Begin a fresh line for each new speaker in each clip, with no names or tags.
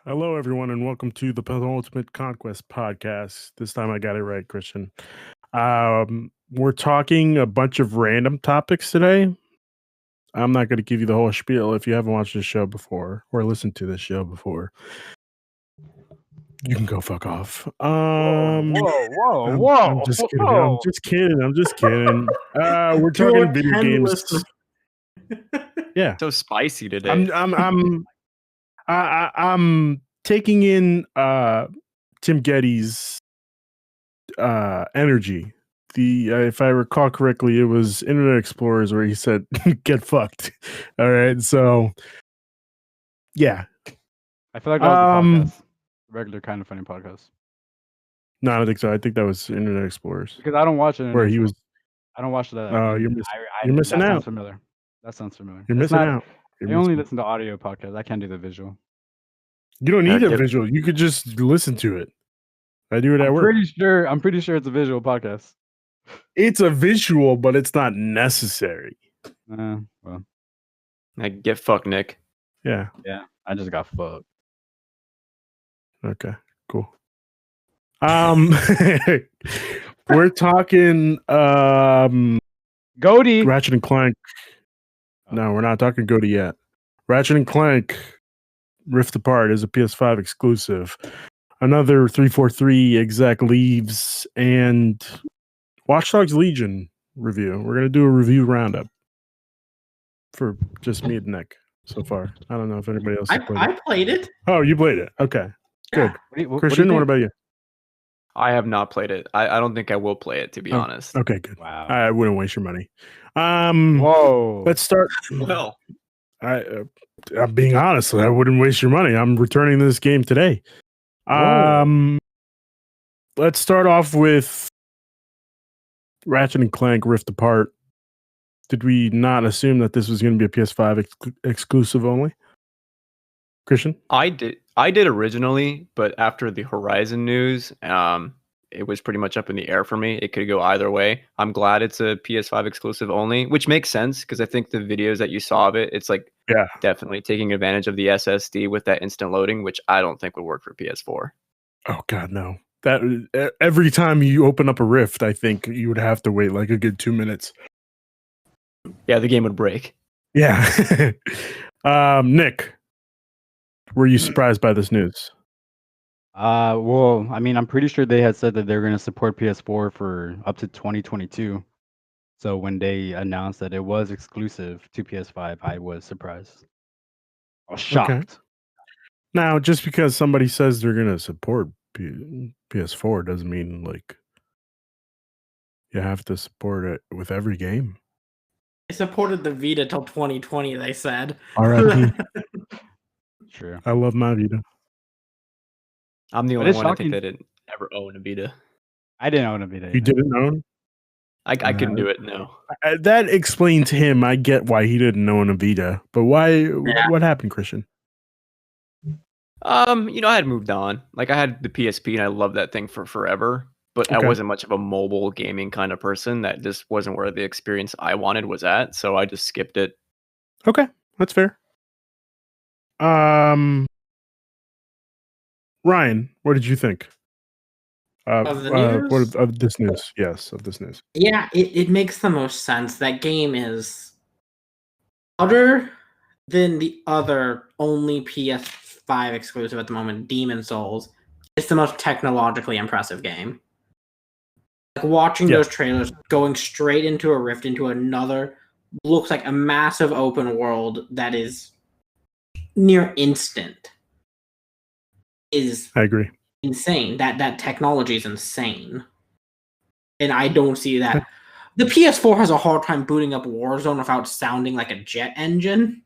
Hello, everyone, and welcome to the Penultimate Conquest podcast. This time I got it right, Christian. We're talking a bunch of random topics today. I'm not going to give you the whole spiel if you haven't watched this show before or listened to this show before. You can go fuck off. I'm just kidding. I'm just kidding. I'm just kidding. We're talking video games. Yeah,
So spicy today.
I'm taking in Tim Geddes' energy. If I recall correctly, it was Internet Explorers where he said "get fucked." All right, so yeah,
I feel like that was the podcast. Regular Kind of Funny podcast.
No, I don't think so. I think that was Internet Explorers
Because I don't watch it.
where he was.
I don't watch that.
Oh, you're missing
that
out.
Sounds familiar. That sounds familiar.
You're missing out.
I only listen to audio podcasts. I can't do the visual.
You don't need a visual. You could just listen to it. I do it at work.
I'm pretty sure it's a visual podcast.
It's a visual, but it's not necessary.
Well.
Like, get fucked, Nick.
Yeah.
Yeah. I just got fucked.
Okay. Cool. We're talking
Goaty.
Ratchet and Clank. No, we're not talking Goaty yet. Ratchet and Clank Rift Apart is a PS5 exclusive. Another 343 exec leaves and Watch Dogs Legion review. We're gonna do a review roundup for just me and Nick so far. I don't know if anybody else has played it.
I played it.
Oh, you played it. Okay. Good. Christian, what about you?
I have not played it. I don't think I will play it, to be honest.
Okay, good.
Wow.
I wouldn't waste your money.
Whoa.
Let's start.
Well,
I'm being honest. I wouldn't waste your money. I'm returning this game today. Let's start off with Ratchet and Clank Rift Apart. Did we not assume that this was going to be a PS5 exclusive only? Christian?
I did originally, but after the Horizon news, it was pretty much up in the air for me. It could go either way. I'm glad it's a PS5 exclusive only, which makes sense because I think the videos that you saw of it, it's like definitely taking advantage of the SSD with that instant loading, which I don't think would work for PS4.
Oh God, no. That every time you open up a Rift, I think you would have to wait like a good 2 minutes.
Yeah, the game would break.
Yeah. Nick, were you surprised by this news?
Well, I mean, I'm pretty sure they had said that they're going to support PS4 for up to 2022. So when they announced that it was exclusive to PS5, I was surprised. I was shocked.
Okay. Now, just because somebody says they're going to support PS4 doesn't mean like you have to support it with every game.
They supported the Vita till 2020, they said.
RIP.
Sure.
I love my Vita.
I'm the only one I think that didn't ever own a Vita.
I didn't own a Vita.
You didn't own?
I couldn't do it, no.
That explains him. I get why he didn't own a Vita. But why? Yeah. What happened, Christian?
I had moved on. Like, I had the PSP and I loved that thing for forever. But I wasn't much of a mobile gaming kind of person. That just wasn't where the experience I wanted was at. So I just skipped it.
Okay, that's fair. Ryan, what did you think?
Of the news?
Of this news? Yes, of this news.
Yeah, it makes the most sense. That game is other than the other only PS5 exclusive at the moment, Demon's Souls. It's the most technologically impressive game. Like watching those trailers, going straight into a Rift, into another, looks like a massive open world that is near instant.
I agree.
Insane. That technology is insane. And I don't see that. The PS4 has a hard time booting up Warzone without sounding like a jet engine.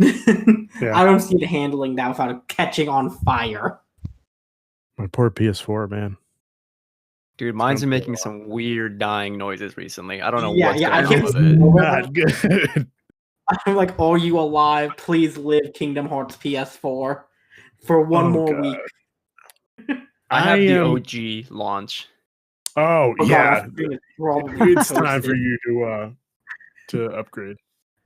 I don't see it handling that without catching on fire.
My poor PS4, man.
Dude, mine's been making some weird dying noises recently. I don't know what's going on with it.
Not good.
I'm like, are you alive? Please live Kingdom Hearts PS4 for one more week.
I have the OG launch.
Oh yeah, it's time for you to upgrade.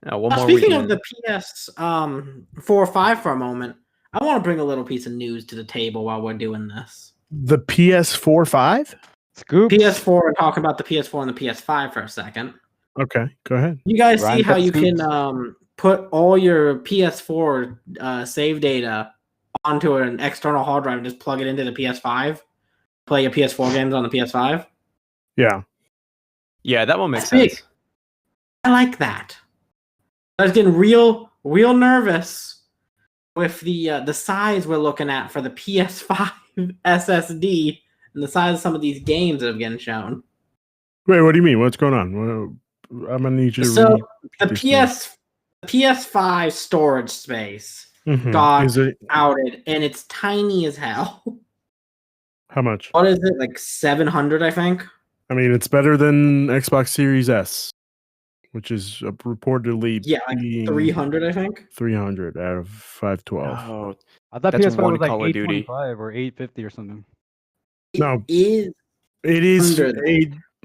One more
speaking
weekend.
of the PS 4 or 5 for a moment, I want to bring a little piece of news to the table while we're doing this.
The PS4 5?
Scoop.
PS4 and talk about the PS4 and the PS5 for a second.
Okay, go ahead.
You guys see
Ryan,
how
got
you
scoops.
can put all your PS4 save data onto an external hard drive and just plug it into the PS5? Play your PS4 games on the PS5?
Yeah.
Yeah, that one makes
That's big.
sense.
I like that. I was getting real nervous with the size we're looking at for the PS5 SSD and the size of some of these games that have been shown.
Wait, what do you mean? What's going on? I'm gonna need you to
So the
repeat this
PS5 storage space
to me. Mhm.
got
Is it
outed, and it's tiny as hell.
how much?
What is it, like 700? I think.
I mean, it's better than Xbox Series S, which is reportedly
Yeah, like
being
300. I think.
300 out of 512.
Oh,
I thought
That's
PS5
one
was like
Call of Duty.
825 or 850 or something.
No.
It is.
It is
Under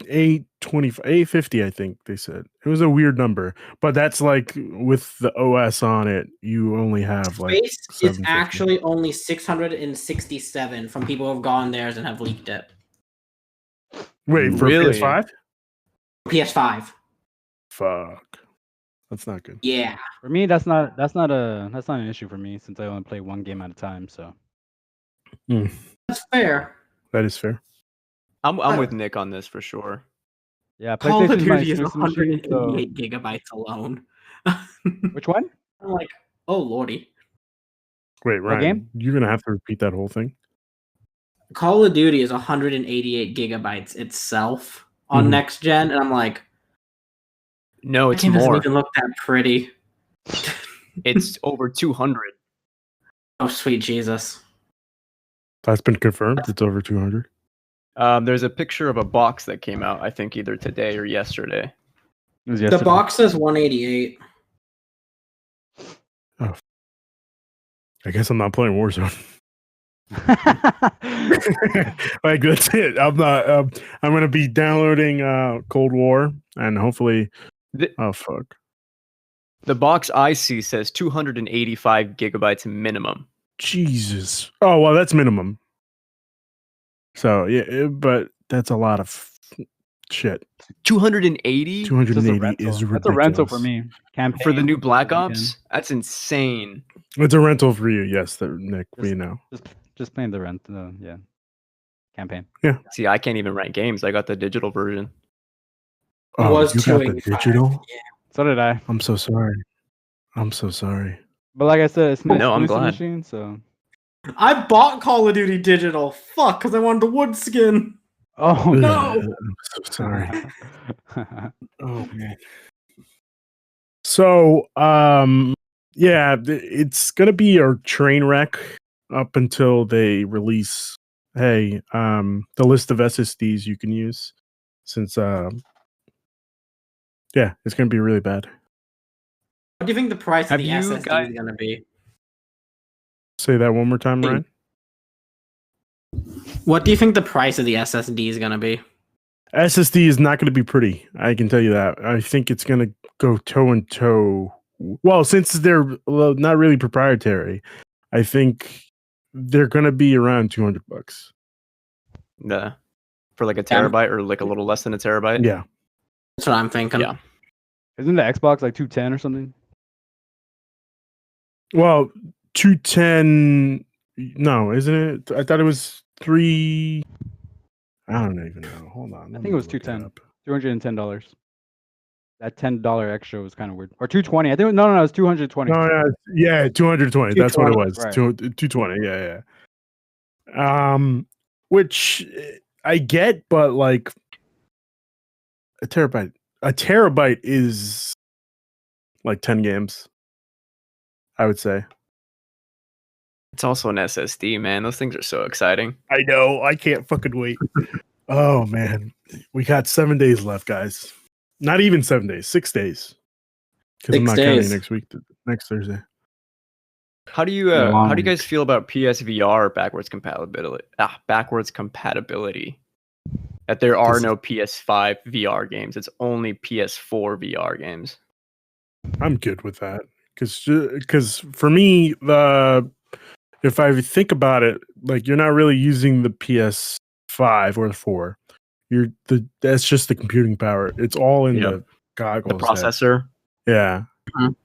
825, 850. I think they said it was a weird number, but that's like with the OS on it, you only have like
Space is
750.
actually only 667 from people who have gone theirs and have leaked it.
Wait for
Really?
PS5.
PS5.
Fuck, that's not good.
Yeah.
For me, that's not an issue for me since I only play one game at a time. So
That's fair.
That is fair.
I'm with Nick on this for sure.
yeah,
Call of
PlayStation's my
Duty is
exclusive machine, so-
188 gigabytes alone.
Which one?
I'm like, oh lordy.
Wait, Ryan,
game?
you're gonna have to repeat that whole thing.
Call of Duty is 188 gigabytes itself on
Mhm.
next gen, and I'm like,
No,
that
it's
game doesn't
more.
even look that pretty.
It's over 200.
Oh sweet Jesus.
That's been confirmed. It's over 200.
There's a picture of a box that came out, I think either today or yesterday.
It was
The
yesterday.
box says 188.
I guess I'm not playing Warzone. Like that's it. I'm not. I'm gonna be downloading Cold War and hopefully.
The-
Oh fuck.
The box I see says 285 gigabytes minimum.
Jesus. Oh well, that's minimum. So yeah, but that's a lot of shit.
280
It's just a
280
rental.
is ridiculous.
That's a rental for me. Campaign
for the new Black
weekend.
Ops? That's insane.
It's a rental for you. Yes, Nick. We
Just-
know.
Just playing the rent. Yeah, campaign.
See, I can't even rent games. I got the digital version.
Oh,
was
you got the
285.
digital.
So did I.
I'm so sorry. I'm so sorry.
But like I said, it's my
No, I'm
exclusive
glad.
machine. So.
I bought Call of Duty digital. Fuck, because I wanted the wood skin.
Oh
No.
I'm so sorry. Oh man. So, yeah, it's gonna be a train wreck up until they release. Hey, the list of SSDs you can use, since yeah, it's gonna be really bad.
What do you think the price
Have
of the
you
SSD
guys-
is going to be?
Say that one more time,
Hey.
Ryan.
What do you think the price of the SSD is going to be?
SSD is not going to be pretty. I can tell you that. I think it's going to go toe and toe. Well, since they're not really proprietary, I think they're going to be around $200.
For like a
Yeah.
terabyte or like a little less than a terabyte.
Yeah.
That's what I'm thinking.
Yeah.
Isn't the Xbox like 210 or something?
Well, 210. No, isn't it? I thought it was 3. I don't even know. Hold on.
I
let
think
me
it was
look it
$210.
up.
$210. That $10 extra was kind of weird. Or 220. I think no, it was 220.
No, yeah, 220. That's what it was.
Right.
220. Yeah. Which I get, but like a terabyte is like 10 games, I would say.
It's also an SSD, man. Those things are so exciting.
I know. I can't fucking wait. Oh man, we got 7 days left, guys. Not even 7 days, 6 days. Because I'm
6
not
days.
counting next week. Next Thursday.
How do you
Long
how do you guys
week.
feel about PSVR backwards compatibility? Backwards compatibility. That there are
This is-
no PS5 VR games. It's only PS4 VR games.
I'm good with that because for me if I think about it, like you're not really using the PS5 or the 4. That's just the computing power. It's all in
Yeah.
the
The
goggles.
processor.
Yeah.
Mhm.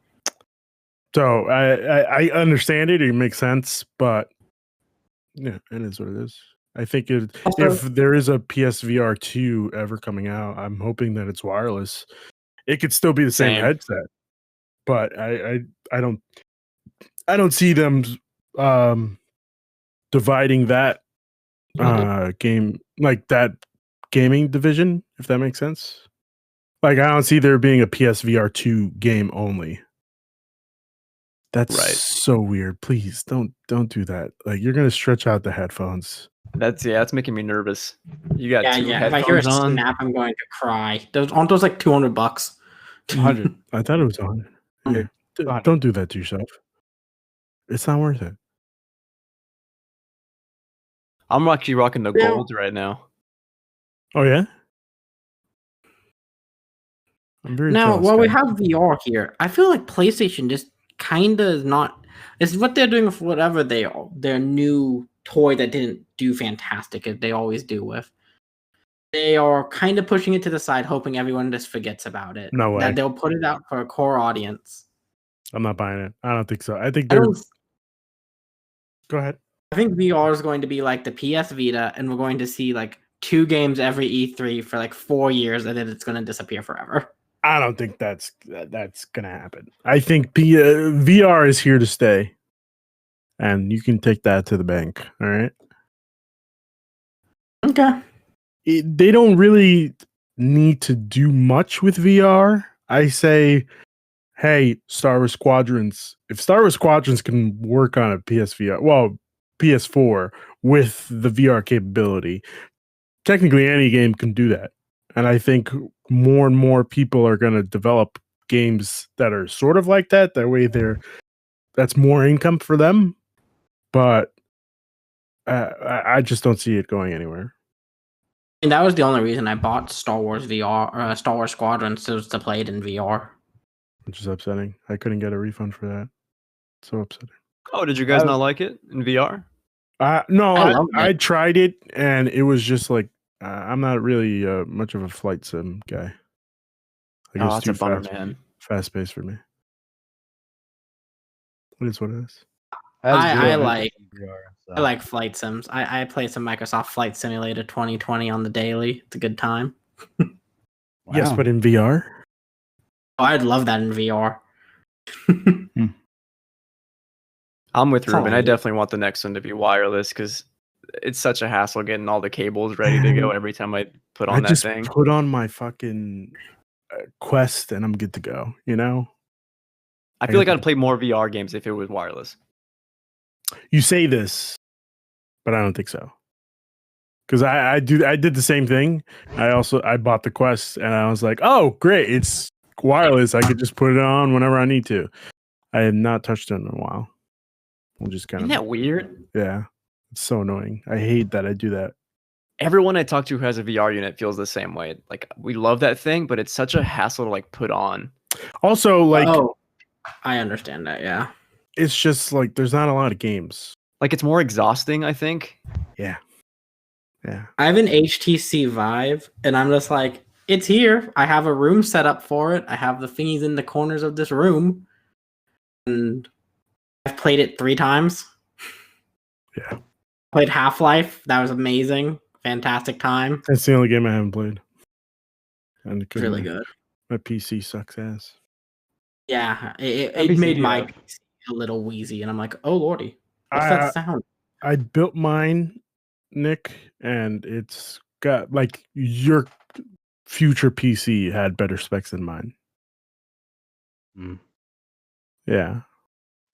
So I understand it. It makes sense, but yeah, it is what it is. I think
Also-
if there is a PSVR 2 ever coming out, I'm hoping that it's wireless. It could still be the same
Same.
headset, but I don't see them dividing that game, like that gaming division, if that makes sense. Like I don't see there being a PSVR 2 game only. That's
Right.
so weird. Please don't do that. Like you're gonna stretch out the headphones.
That's making me nervous. You got
Yeah,
two
yeah. If I hear a
headphones on.
snap, I'm going to cry. Aren't those like $200?
100.
I thought it was 100. Yeah.
100. 200.
Don't do that to yourself. It's not worth it.
I'm actually rocking the
Yeah.
gold right now.
Oh yeah. I'm very
Now,
jealous,
while we
guys.
have VR here, I feel like PlayStation just kind of is not. It's what they're doing with whatever their new toy that didn't do fantastic as they always do with. They are kind of pushing it to the side, hoping everyone just forgets about it.
No way.
That they'll put it out for a core audience.
I'm not buying it. I don't think so. I think
I
they're.
don't.
Go ahead.
I think VR is going to be like the PS Vita, and we're going to see like 2 games every E3 for like 4 years, and then it's going to disappear forever.
I don't think that's gonna happen. I think VR is here to stay, and you can take that to the bank. All right.
Okay.
They don't really need to do much with VR. I say, hey, Star Wars Squadrons. If Star Wars Squadrons can work on a PS4 with the VR capability, technically any game can do that. And I think more and more people are going to develop games that are sort of like that. That way, that's more income for them. But I just don't see it going anywhere.
And that was the only reason I bought Star Wars VR, Star Wars Squadrons, to play it in VR.
Which is upsetting. I couldn't get a refund for that. So upsetting.
Oh, did you guys not like it in VR?
No,
I loved
I
it.
tried it, and it was just like I'm not really much of a flight sim guy. Like,
Oh,
it's
that's a
too
bummer, man.
fast paced for me. It is what it is.
I like
VR, so.
I like flight sims. I play some Microsoft Flight Simulator 2020 on the daily. It's a good time.
Yes,
Wow.
but in VR.
Oh, I'd love that in VR.
I'm with
That's all
Ruben.
I
I
need.
definitely want the next one to be wireless because it's such a hassle getting all the cables ready to go every time I put on
I
that
just
thing.
put on my fucking Quest and I'm good to go. You know.
I feel like I'd play more VR games if it was wireless.
You say this, but I don't think so. Because I did the same thing. I bought the Quest and I was like, oh great, it's wireless. I could just put it on whenever I need to. I have not touched it in a while. I'm just kind
Isn't that weird?
yeah. It's so annoying. I hate that I do that.
Everyone I talk to who has a VR unit feels the same way. Like we love that thing, but it's such a hassle to like put on.
Also, like
Oh, I understand that. Yeah.
it's just like there's not a lot of games.
Like it's more exhausting, I think.
Yeah.
I have an HTC Vive, and I'm just like, it's here. I have a room set up for it. I have the thingies in the corners of this room, and I've played it 3 times.
Yeah.
Played Half-Life. That was amazing. Fantastic time.
That's the only game I haven't played. And it
Really good.
My PC sucks ass.
Yeah, it
NBC,
made my
yeah.
PC a little wheezy, and I'm like, oh lordy, what's
I
that sound?
I built mine, Nick, and it's got like your future PC had better specs than mine.
Mm.
Yeah.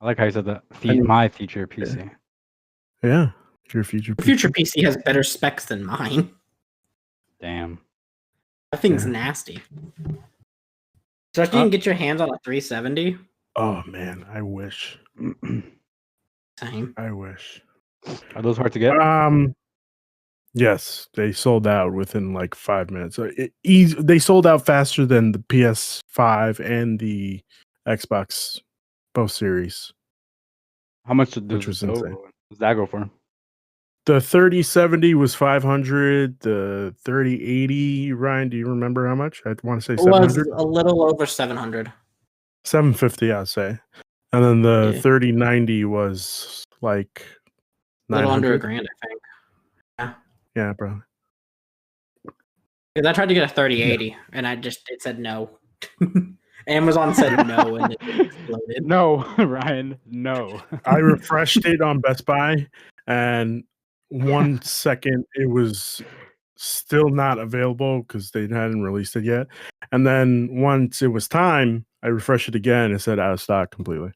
I like how you said that.
mean-
My future PC.
Yeah. Your future
The
PC.
future PC has better specs than mine.
Damn.
That thing's
Yeah.
nasty. Especially you can get your hands on a 370.
Oh man, I wish.
Same.
I wish.
Are those hard to get?
Yes, they sold out within like 5 minutes. So they sold out faster than the PS5 and the Xbox, both series.
How much
Which was insane.
does that go for?
The 3070 was 500. The 3080, Ryan, do you remember how much? I want to say
It was
700.
a little over 700.
750, I'd say. And then the
Yeah.
3090 was like
A little under
900.
$1,000, I think.
Yeah, bro.
Because I tried to get a 3080 and it said no. Amazon said no and it exploded.
No, Ryan, no.
I refreshed it on Best Buy, and 1 second it was still not available because they hadn't released it yet. And then once it was time, I refreshed it again. It said out of stock completely.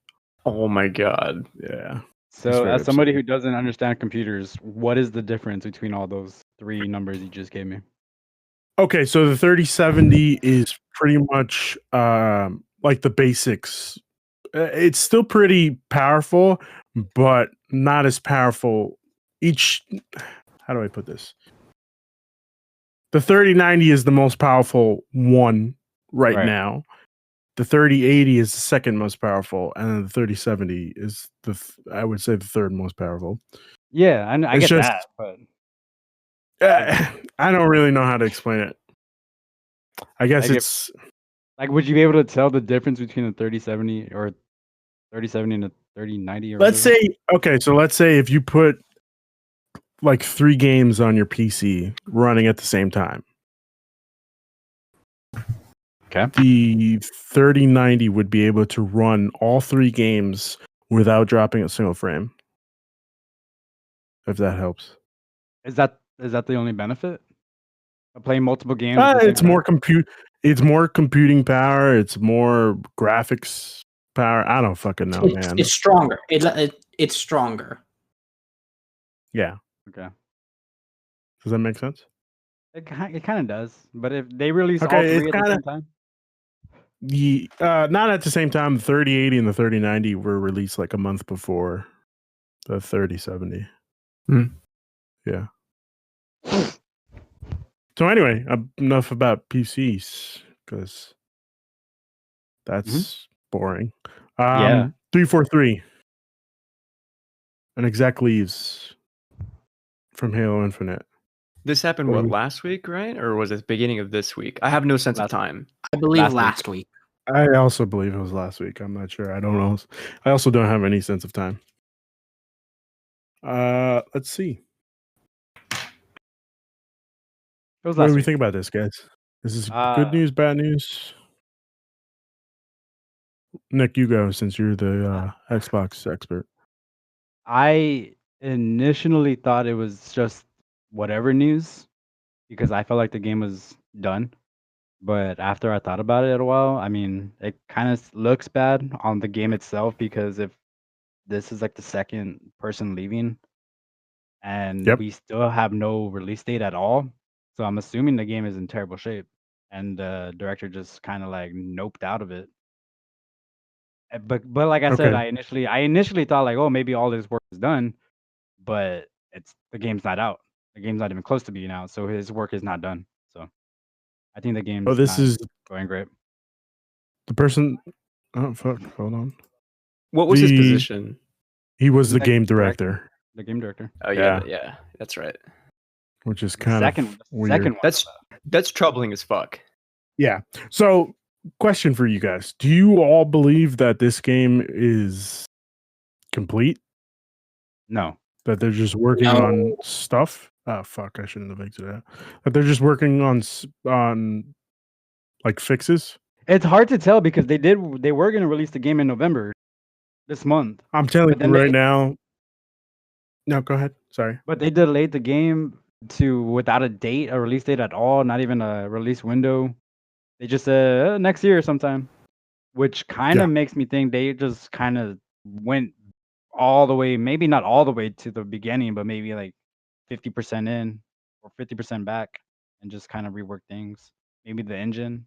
Oh my god.
Yeah.
So,
very
as somebody who doesn't understand computers, what is the difference between all those three numbers you just gave me?
Okay, so the 3070 is pretty much like the basics. It's still pretty powerful, but not as powerful. How do I put this? The 3090 is the most powerful one right now. The 3080 is the second most powerful, and then the 3070 is I would say the third most powerful.
Yeah, I
It's
get
just-
that, but
I don't really know how to explain it. I guess
I get-
it's
like, would you be able to tell the difference between a 3070 or 3070 and a 3090? Or
let's
whatever?
say okay, so let's say if you put like 3 games on your PC running at the same time.
Okay.
The 3090 would be able to run all 3 games without dropping a single frame. If that helps.
Is that the only benefit of playing multiple games? at the same
It's
time?
more it's more computing power, it's more graphics power. I don't fucking know, man.
It's stronger. It's stronger.
Yeah.
Okay.
Does that make sense?
It kind of does, but if they release all
Okay,
three
it's
at the
kinda-
same time,
Not at the same time. The 3080 and the 3090 were released like a month before the 3070.
Hmm.
Yeah. So anyway, enough about PCs because that's boring.
Yeah.
343. An exec leaves from Halo Infinite.
This happened
What do
what,
you-
last week, right? Or was it the beginning of this week? I have no sense of
Last-
time.
I believe
Last
last week.
I also believe it was last week. I'm not sure. I don't know. I also don't have any sense of time. Let's see.
it was
What
last
do we
week.
think about this, guys? This is
Uh,
good news, bad news? Nick, you go since you're the Xbox expert.
I initially thought it was just whatever news because I felt like the game was done. But after I thought about it a while, I mean, it kind of looks bad on the game itself because if this is like the second person leaving and
Yep.
we still have no release date at all, so I'm assuming the game is in terrible shape and the director just kind of like noped out of it. But like I said,
Okay.
I initially thought like, oh, maybe all this work is done, but the game's not out. The game's not even close to being out, so his work is not done. So I think the game's
Oh, this
not
is
going great.
the person. Oh, fuck. Hold on.
What was his
The-
position?
He was the
Like,
game
director.
director,
The game director.
Oh
Yeah.
yeah, that's right.
which is
The
kind
second,
of
the
weird.
second one.
That's troubling as fuck.
Yeah. So, question for you guys: do you all believe that this game is complete?
No.
That they're just working
No.
on stuff? Oh fuck! I shouldn't have exited that. That they're just working on like fixes.
It's hard to tell because they were going to release the game in November this month,
I'm telling
But
you
then
right
they-
now. No, go ahead. Sorry.
but they delayed the game to without a date, a release date at all, not even a release window. They just said next year sometime, which kind of
Yeah.
makes me think they just kind of went all the way, maybe not all the way to the beginning, but maybe like 50% in or 50% back and just kind of rework things. Maybe the engine.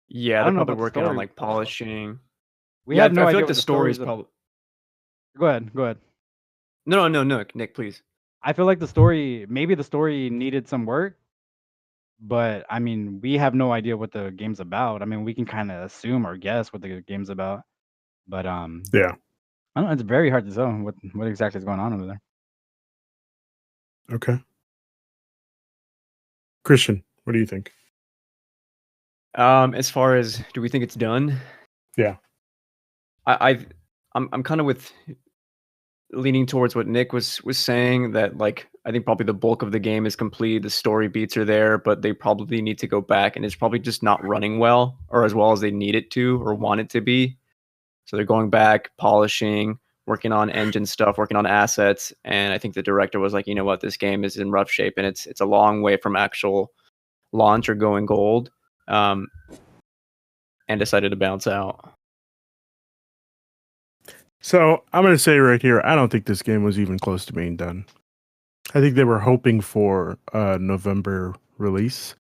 Yeah,
I
they're
don't know
probably
about the
working on
story.
like polishing.
We
yeah,
have no
I
idea
feel like
what
the story is
story's
probably.
Go ahead. Go ahead.
No, Nick, please.
I feel like maybe the story needed some work, but I mean, we have no idea what the game's about. I mean, we can kind of assume or guess what the game's about, but
Yeah.
I don't know. It's very hard to tell what exactly is going on over there.
Okay. Christian, what do you think?
As far as do we think it's done?
Yeah.
I'm kind of with leaning towards what Nick was saying, that like I think probably the bulk of the game is complete. The story beats are there, but they probably need to go back, and it's probably just not running well or as well as they need it to or want it to be. So they're going back, polishing, working on engine stuff, working on assets, and I think the director was like, you know what, this game is in rough shape, and it's a long way from actual launch or going gold, and decided to bounce out.
So I'm going to say right here, I don't think this game was even close to being done. I think they were hoping for a November release,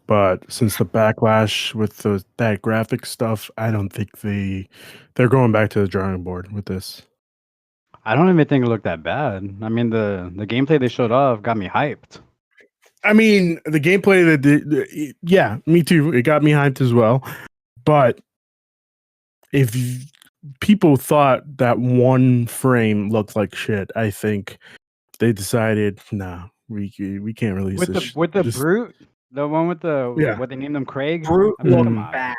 but since the backlash with that graphic stuff, I don't think they're going back to the drawing board with this.
I don't even think it looked that bad. I mean, the gameplay they showed off got me hyped.
I mean, the gameplay yeah, me too. It got me hyped as well. But if people thought that one frame looked like shit, I think they decided, nah, we can't release
With
this.
the Brute, the one with the
Yeah.
what they named him Craig.
Brute
I mean, come
looked
on.
bad.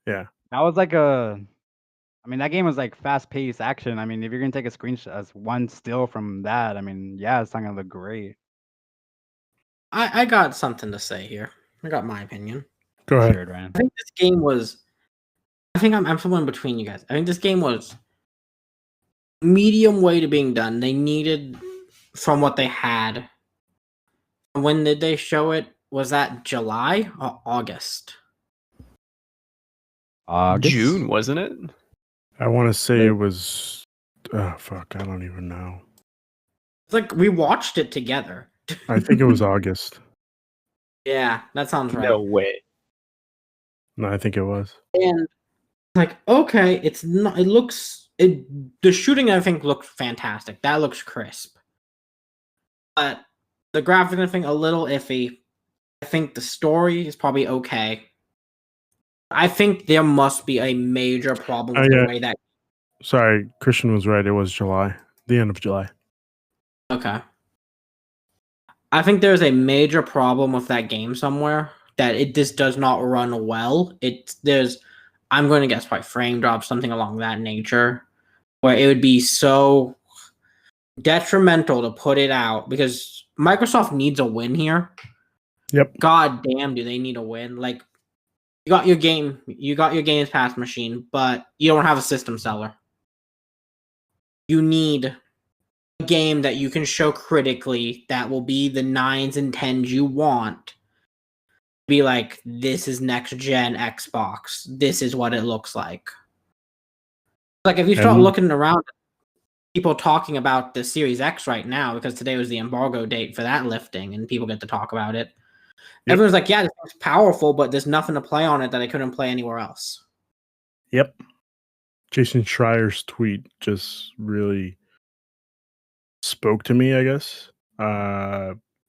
Yeah.
That was like I mean, that game was like fast-paced action. I mean, if you're gonna take a screenshot as one still from that, I mean, yeah, it's not gonna look great.
I got something to say here. I got my opinion.
Go ahead.
Sure, Ryan.
I think this game was. I think I'm somewhere in between you guys. I think this game was medium way to being done. They needed from what they had. When did they show it? Was that July or August?
June, wasn't it?
I want to say it was. Oh fuck! I don't even know.
It's like we watched it together.
I think it was August.
Yeah, that sounds right.
No way.
No, I think it was.
And like, okay, it's not. It looks. The shooting I think looked fantastic. That looks crisp. But the graphics I think a little iffy. I think the story is probably okay. I think there must be a major problem with the way that.
Sorry, Christian was right. It was July, the end of July.
Okay. I think there's a major problem with that game somewhere that this does not run well. I'm going to guess probably frame drop, something along that nature, where it would be so detrimental to put it out because Microsoft needs a win here.
Yep.
God damn, do they need a win? Like, you got your Games Pass machine, but you don't have a system seller. You need a game that you can show critically that will be the 9s and 10s you want. Be like, this is next gen Xbox. This is what it looks like. Like, if you start looking around, people talking about the Series X right now, because today was the embargo date for that lifting, and people get to talk about it. Yep. Everyone's like, yeah, this is powerful, but there's nothing to play on it that I couldn't play anywhere else.
Yep. Jason Schreier's tweet just really spoke to me, I guess.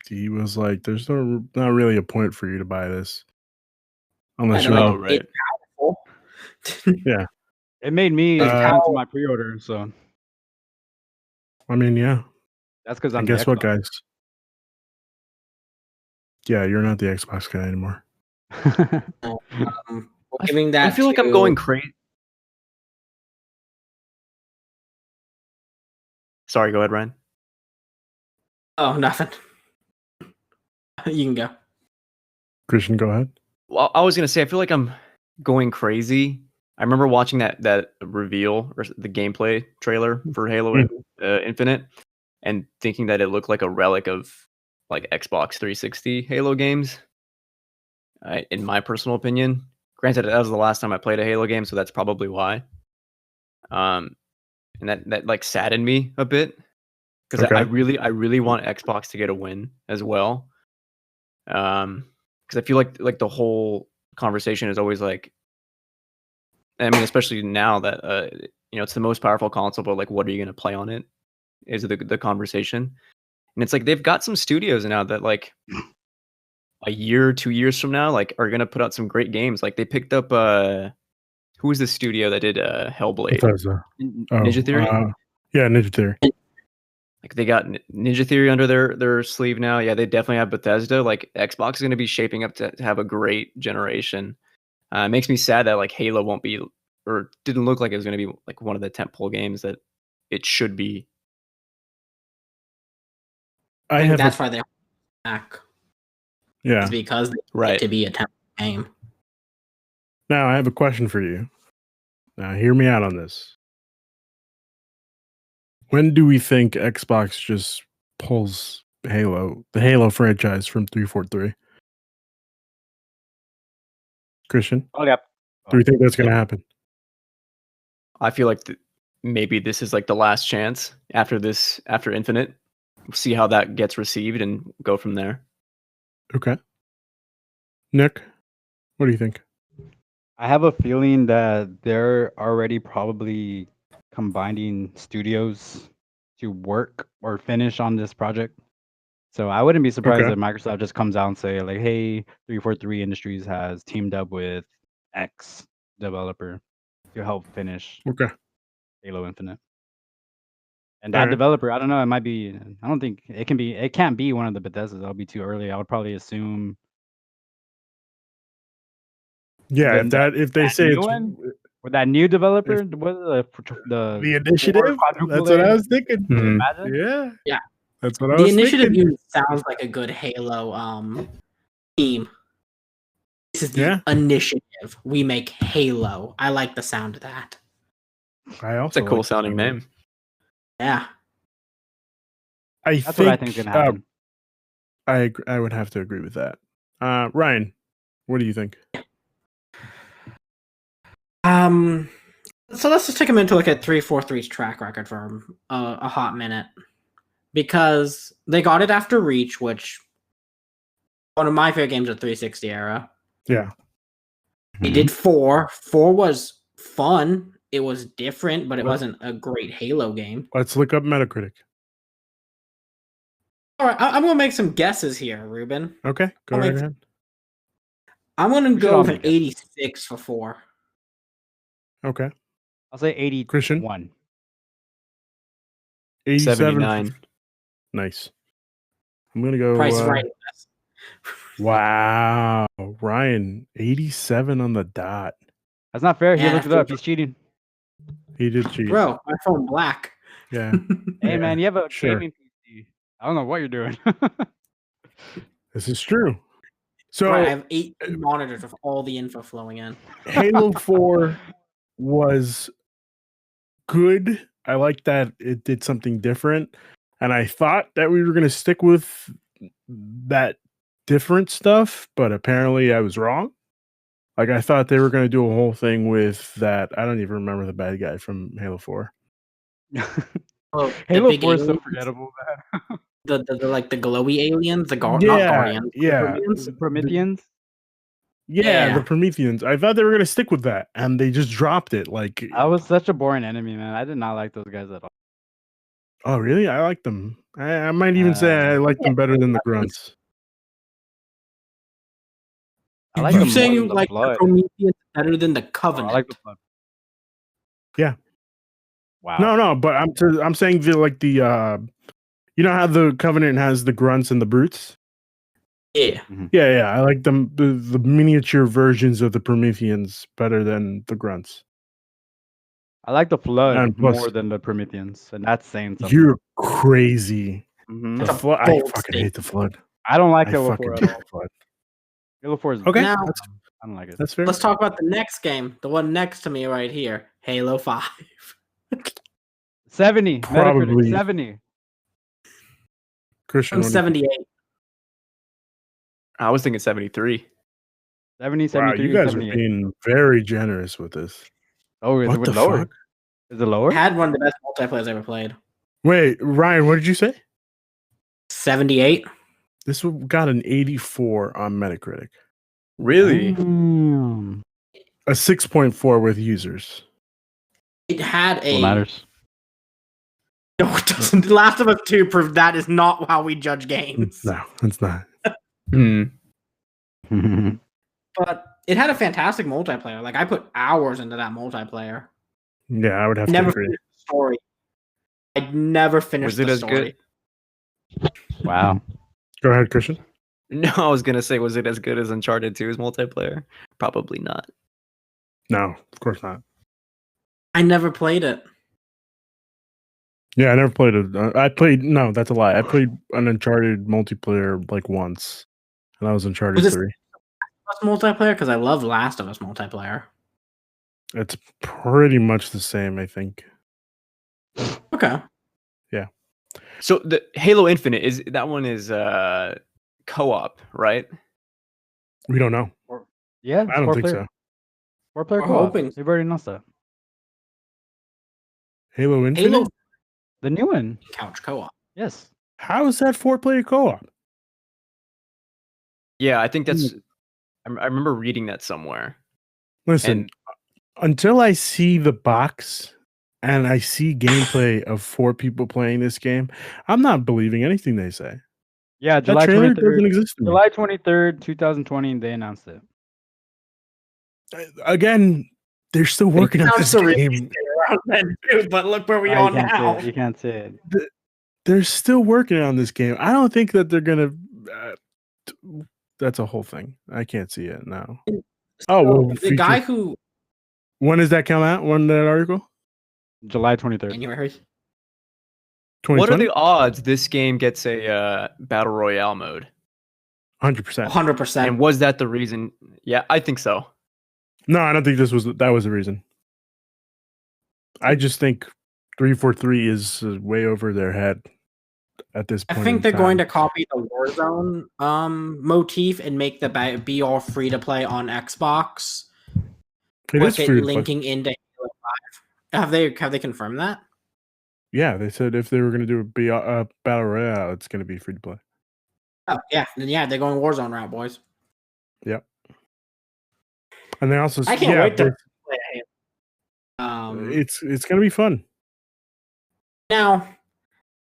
He was like, there's not really a point for you to buy this. Unless you know,
right.
It's powerful.
Yeah.
It made me cancel my pre-order, so.
I mean, yeah.
That's because I'm.
And guess what, guys? Yeah, you're not the Xbox guy anymore.
Giving that
I feel like I'm going crazy. Sorry, go ahead, Ryan.
Oh, nothing. You can go.
Christian, go ahead.
Well, I was gonna say I feel like I'm going crazy. I remember watching that reveal or the gameplay trailer for Halo Infinite, and thinking that it looked like a relic of like Xbox 360 Halo games. In my personal opinion, granted, that was the last time I played a Halo game, so that's probably why. And that like saddened me a bit because I really want Xbox to get a win as well. Because I feel like the whole conversation is always like, I mean, especially now that it's the most powerful console, but like, what are you going to play on it? Is the conversation, and it's like they've got some studios now that like a year, 2 years from now, like are going to put out some great games. Like they picked up Who was the studio that did Hellblade?
Bethesda.
Ninja Theory.
Yeah, Ninja Theory.
Like they got Ninja Theory under their sleeve now. Yeah, they definitely have Bethesda. Like Xbox is going to be shaping up to have a great generation. It makes me sad that like Halo won't be, or didn't look like it was going to be like one of the tentpole games that it should be.
I think that's why they're back.
Yeah,
is because they
Right.
need to be a tentpole game.
Now I have a question for you. Now hear me out on this. When do we think Xbox just pulls the Halo franchise from 343? Christian,
Oh yeah.
do we think that's going to happen?
I feel like maybe this is like the last chance after Infinite. We'll see how that gets received and go from there.
Okay. Nick, what do you think?
I have a feeling that they're already probably combining studios to work or finish on this project. So I wouldn't be surprised
Okay.
if Microsoft just comes out and say like, "Hey, 343 Industries has teamed up with X developer to help finish
Okay.
Halo Infinite." And that
Alright.
developer, I don't know, it might be. I don't think it can be. It can't be one of the Bethesdas. That'll be too early. I would probably assume.
Yeah,
Then
if they
that
say
new
it's
one? With that new developer, what is the
the initiative,
quadruple
that's what
A?
I was thinking.
Imagine?
Yeah.
Yeah.
That's what I
The
was
initiative
thinking.
unit sounds like a good Halo team. This is the
Yeah.
initiative. We make Halo. I like the sound of that.
I also
It's a cool
like the
sounding
sound of it.
name.
Yeah.
That's what I think is gonna happen.
I would have to agree with that. Ryan, what do you think?
So let's just take a minute to look at 343's track record for a hot minute, because they got it after Reach, which one of my favorite games of 360 era.
Yeah.
They did 4. 4 was fun. It was different, but it
Well-
wasn't a great Halo game.
Let's look up Metacritic.
All right, I'm gonna make some guesses here, Ruben.
Okay, go
I'll
right
make-
ahead.
I'm gonna
We should
go
all
with an
make guesses.
86 for 4.
Okay.
I'll say 81.
Christian?
79.
Nice. I'm gonna go.
Price is right.
Wow, Ryan, 87 on the dot.
That's not fair. He
Yeah,
looked it up. He's cheating.
He did cheat.
Bro, my phone black.
Yeah,
Hey
Yeah,
man, you have a
sure.
gaming PC. I don't know what you're doing.
this is true. So
Right, I have 18 monitors with all the info flowing in.
Halo 4 was good. I like that it did something different. And I thought that we were going to stick with that different stuff, but apparently I was wrong. Like, I thought they were going to do a whole thing with that. I don't even remember the bad guy from Halo 4.
Oh, the
Halo
big
4 is so
aliens,
forgettable, man.
the like the glowy aliens, not
Yeah,
guardians.
yeah.
Guardians.
The Prometheans.
Yeah, the
Yeah.
Prometheans. I thought they were going to stick with that, and they just dropped it. Like,
That was such a boring enemy, man. I did not like those guys at all.
oh, really? I like them. I might even say I like them better than the grunts.
I like
You
them
saying
more
you
than the
like
blood.
the Prometheus better than the
Oh,
Covenant?
I like the blood.
Yeah.
Wow.
No, but I'm saying you know how the Covenant has the grunts and the brutes?
Yeah.
Yeah. I like them the miniature versions of the Prometheans better than the grunts.
I like the flood
And plus-
more than the Prometheans, and that's saying something.
You're crazy.
Mhm.
The
That's a
flood. I
bold
fucking hate the flood.
I don't like
I
Halo
fucking
4 at
hate
all.
the flood.
Halo 4 is
Okay,
Now-
I don't like it.
that's fair.
Let's talk about the next game, the one next to me right here, Halo 5.
70.
Probably-
Metacritic 70.
Christian,
I'm
what do you think?
78.
I was thinking 73.
70,
Wow,
73,
you guys are
78.
being very generous with this.
Oh, is
What
it
the
lower?
fuck?
Is it lower?
Had one of the best multiplayers I ever played.
Wait, Ryan, what did you say?
78.
This got an 84 on Metacritic,
Really?
Mm.
a 6.4 with users.
It had a.
What matters?
No, it doesn't. Last of Us 2 proved that is not how we judge games.
No, it's not.
Hmm.
But it had a fantastic multiplayer. Like I put hours into that multiplayer.
Yeah, I would have to
Never
agree.
finished the story. I never finished
Was it
the
as
story.
good?
Wow.
Go ahead, Christian.
No, I was gonna say, was it as good as Uncharted 2's multiplayer? Probably not.
No, of course not.
I never played it.
Yeah, I never played it. I played. No, that's a lie. I played an Uncharted multiplayer like once, and that was Uncharted
Was it
3.
Multiplayer because I love Last of Us multiplayer.
It's pretty much the same, I think.
Okay.
So the Halo Infinite that one is co-op, right?
We don't know.
Yeah,
I don't think
player.
so.
4-player
We're
co-op.
hoping.
We've already announced that.
Halo Infinite.
Halo
The new one.
couch co-op.
Yes.
How is that 4-player co-op?
Yeah, I think that's. I remember reading that somewhere.
Listen,
And
until I see the box and I see gameplay of 4 people playing this game, I'm not believing anything they say.
Yeah,
That
July
trailer doesn't
23rd.
exist to me.
July 23rd, 2020, they announced it.
Again, they're still working on this game.
Around then too, but look where we
You
are
can't say
now.
it. You can't say it.
They're still working on this game. I don't think that they're gonna. That's a whole thing. I can't see it now. Oh, well,
the guy who
when does that come out? When that article?
July 23rd.
January.
what are
2020?
the odds this game gets a battle royale mode?
100%.
100%.
And was that the reason? Yeah, I think so.
No, I don't think that was the reason. I just think 343 is way over their head at this
I
point.
think they're going to copy the Warzone motif and make the be all free to play on Xbox.
It is
with
free
it
to play.
linking into Halo 5. Have they confirmed that?
Yeah, they said if they were going to do a battle royale, it's going to be free to play.
Oh yeah, then yeah, they're going Warzone route, boys.
Yep. And they also
I can't wait to play Halo.
it's going to be fun.
Now,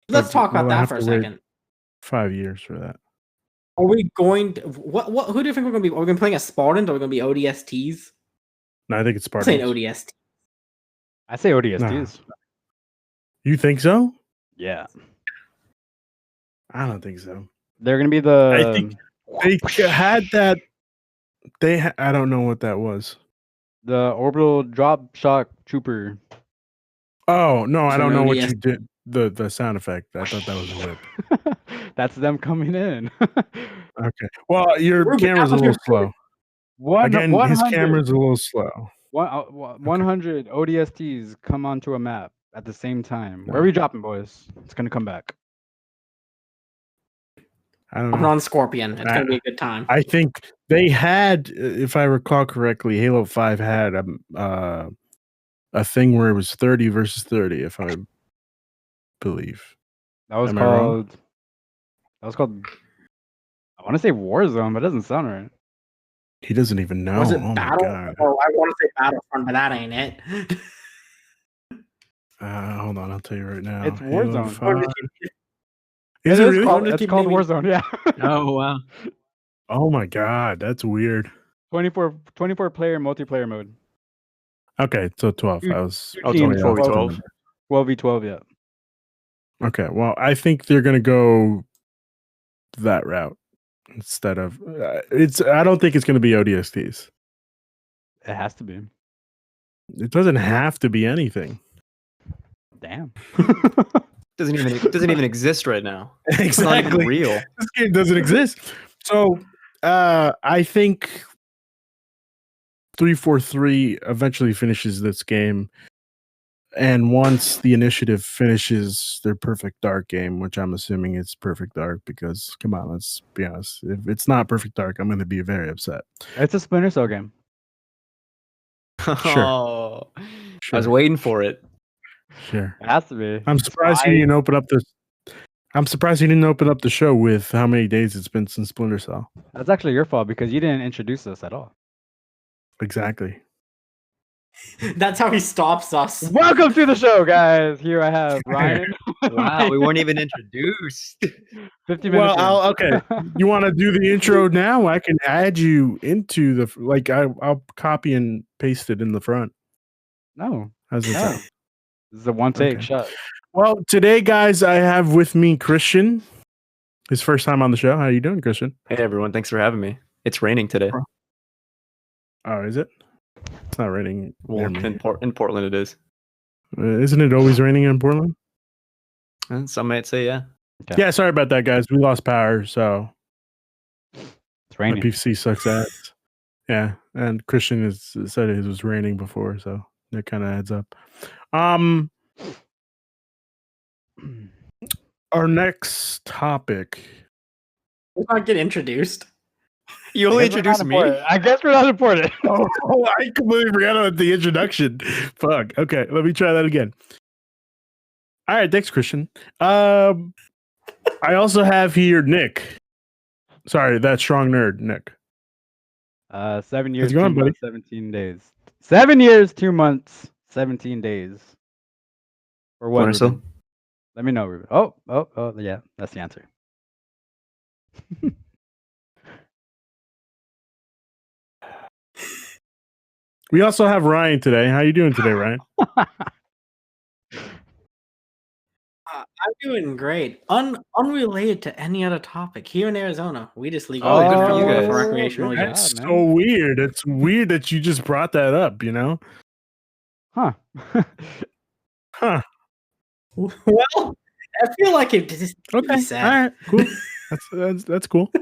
let's
But
talk about
we'll
that
have
for a
to wait
second.
5 years for that.
Are we going to what? Who do you think we're going to be? Are we going to be playing as Spartans or are we going to be ODSTs?
No, I think it's
I'm saying
Spartans.
ODST.
I say ODSTs.
You think so?
Yeah.
I don't think so.
They're going to be the.
I think they had that. I don't know what that was.
The orbital drop shock trooper.
Oh no, I
So
don't know what
ODS.
you did. The sound effect. I thought that was a whip.
That's them coming in.
Okay. Well, your
Ruben,
camera's a
that was
little
your
slow. Again, his camera's a little slow.
100 ODSTs come onto a map at the same time.
No.
Where are we dropping, boys? It's going to come back.
I don't
I'm
know.
on Scorpion. It's going to be a good time.
I think they had, if I recall correctly, Halo 5 had a thing where it was 30 versus 30, if I believe.
That was
Am I wrong?
called. That was called. I want to say Warzone, but it doesn't sound right.
He doesn't even know.
Was it
Oh
Battle?
my god.
Oh, I want to say Battlefront, but that ain't it.
Hold on, I'll tell you right now.
It's
Halo
Warzone.
5.
It
Is it
is
really?
called,
Just
it's
keep
called
naming-
Warzone, yeah.
Oh wow.
Oh my god, that's weird.
24 player multiplayer mode.
Okay, so 12.
Two-
I was
two
Oh,
teams,
12
12.
12.
12v12, yeah.
Okay, well, I think they're gonna go that route instead of I don't think it's gonna be ODSTs.
It has to be.
It doesn't have to be anything.
Damn.
Doesn't even exist right now. It's not even
Exactly.
real.
This game doesn't exist. So I think 343 eventually finishes this game. And once the initiative finishes their Perfect Dark game, which I'm assuming it's Perfect Dark, because come on, let's be honest. If it's not Perfect Dark, I'm going to be very upset.
It's a Splinter Cell game.
Oh, I was
Sure.
waiting for it.
Sure.
It has to be.
I'm surprised you didn't open up the show with how many days it's been since Splinter Cell.
That's actually your fault because you didn't introduce us at all.
Exactly.
That's how he stops us.
Welcome to the show, guys. Here I have Ryan.
Wow, we weren't even introduced.
50 minutes.
Well,
in.
okay. You want to do the intro now? I can add you into the I'll copy and paste it in the front.
No.
How's it
No.
sound?
This is a one take
Okay.
shot.
Well, today, guys, I have with me Christian. His first time on the show. How you doing, Christian?
Hey everyone, thanks for having me. It's raining today.
Oh, is it? It's not raining.
Well,
near me.
in Portland it is.
Isn't it always raining in Portland?
And some might say yeah.
Okay.
Yeah, sorry about that, guys. We lost power, so
It's
my
raining.
PC sucks ass. Yeah, and Christian has said it was raining before, so that kind of adds up. Our next topic.
Let's not get introduced.
You only introduced me.
I guess we're not important.
Oh, I completely forgot about the introduction. Fuck. Okay, let me try that again. All right, thanks, Christian. I also have here Nick. Sorry, that strong nerd, Nick.
7 years,
How's it going,
2
buddy?
months, 17 days. 7 years, 2 months, 17 days. Or what?
Marcel?
Ruben? Let me know, Ruben. Oh, yeah, that's the answer.
We also have Ryan today. How you doing today, Ryan?
I'm doing great. Unrelated to any other topic. Here in Arizona, we just legal
Oh, good for you guys.
for recreational
good
use.
That's
man.
so weird. It's weird that you just brought that up, you know?
Huh.
Huh.
Well, I feel like it just
Okay. All
said.
right. Cool. That's cool.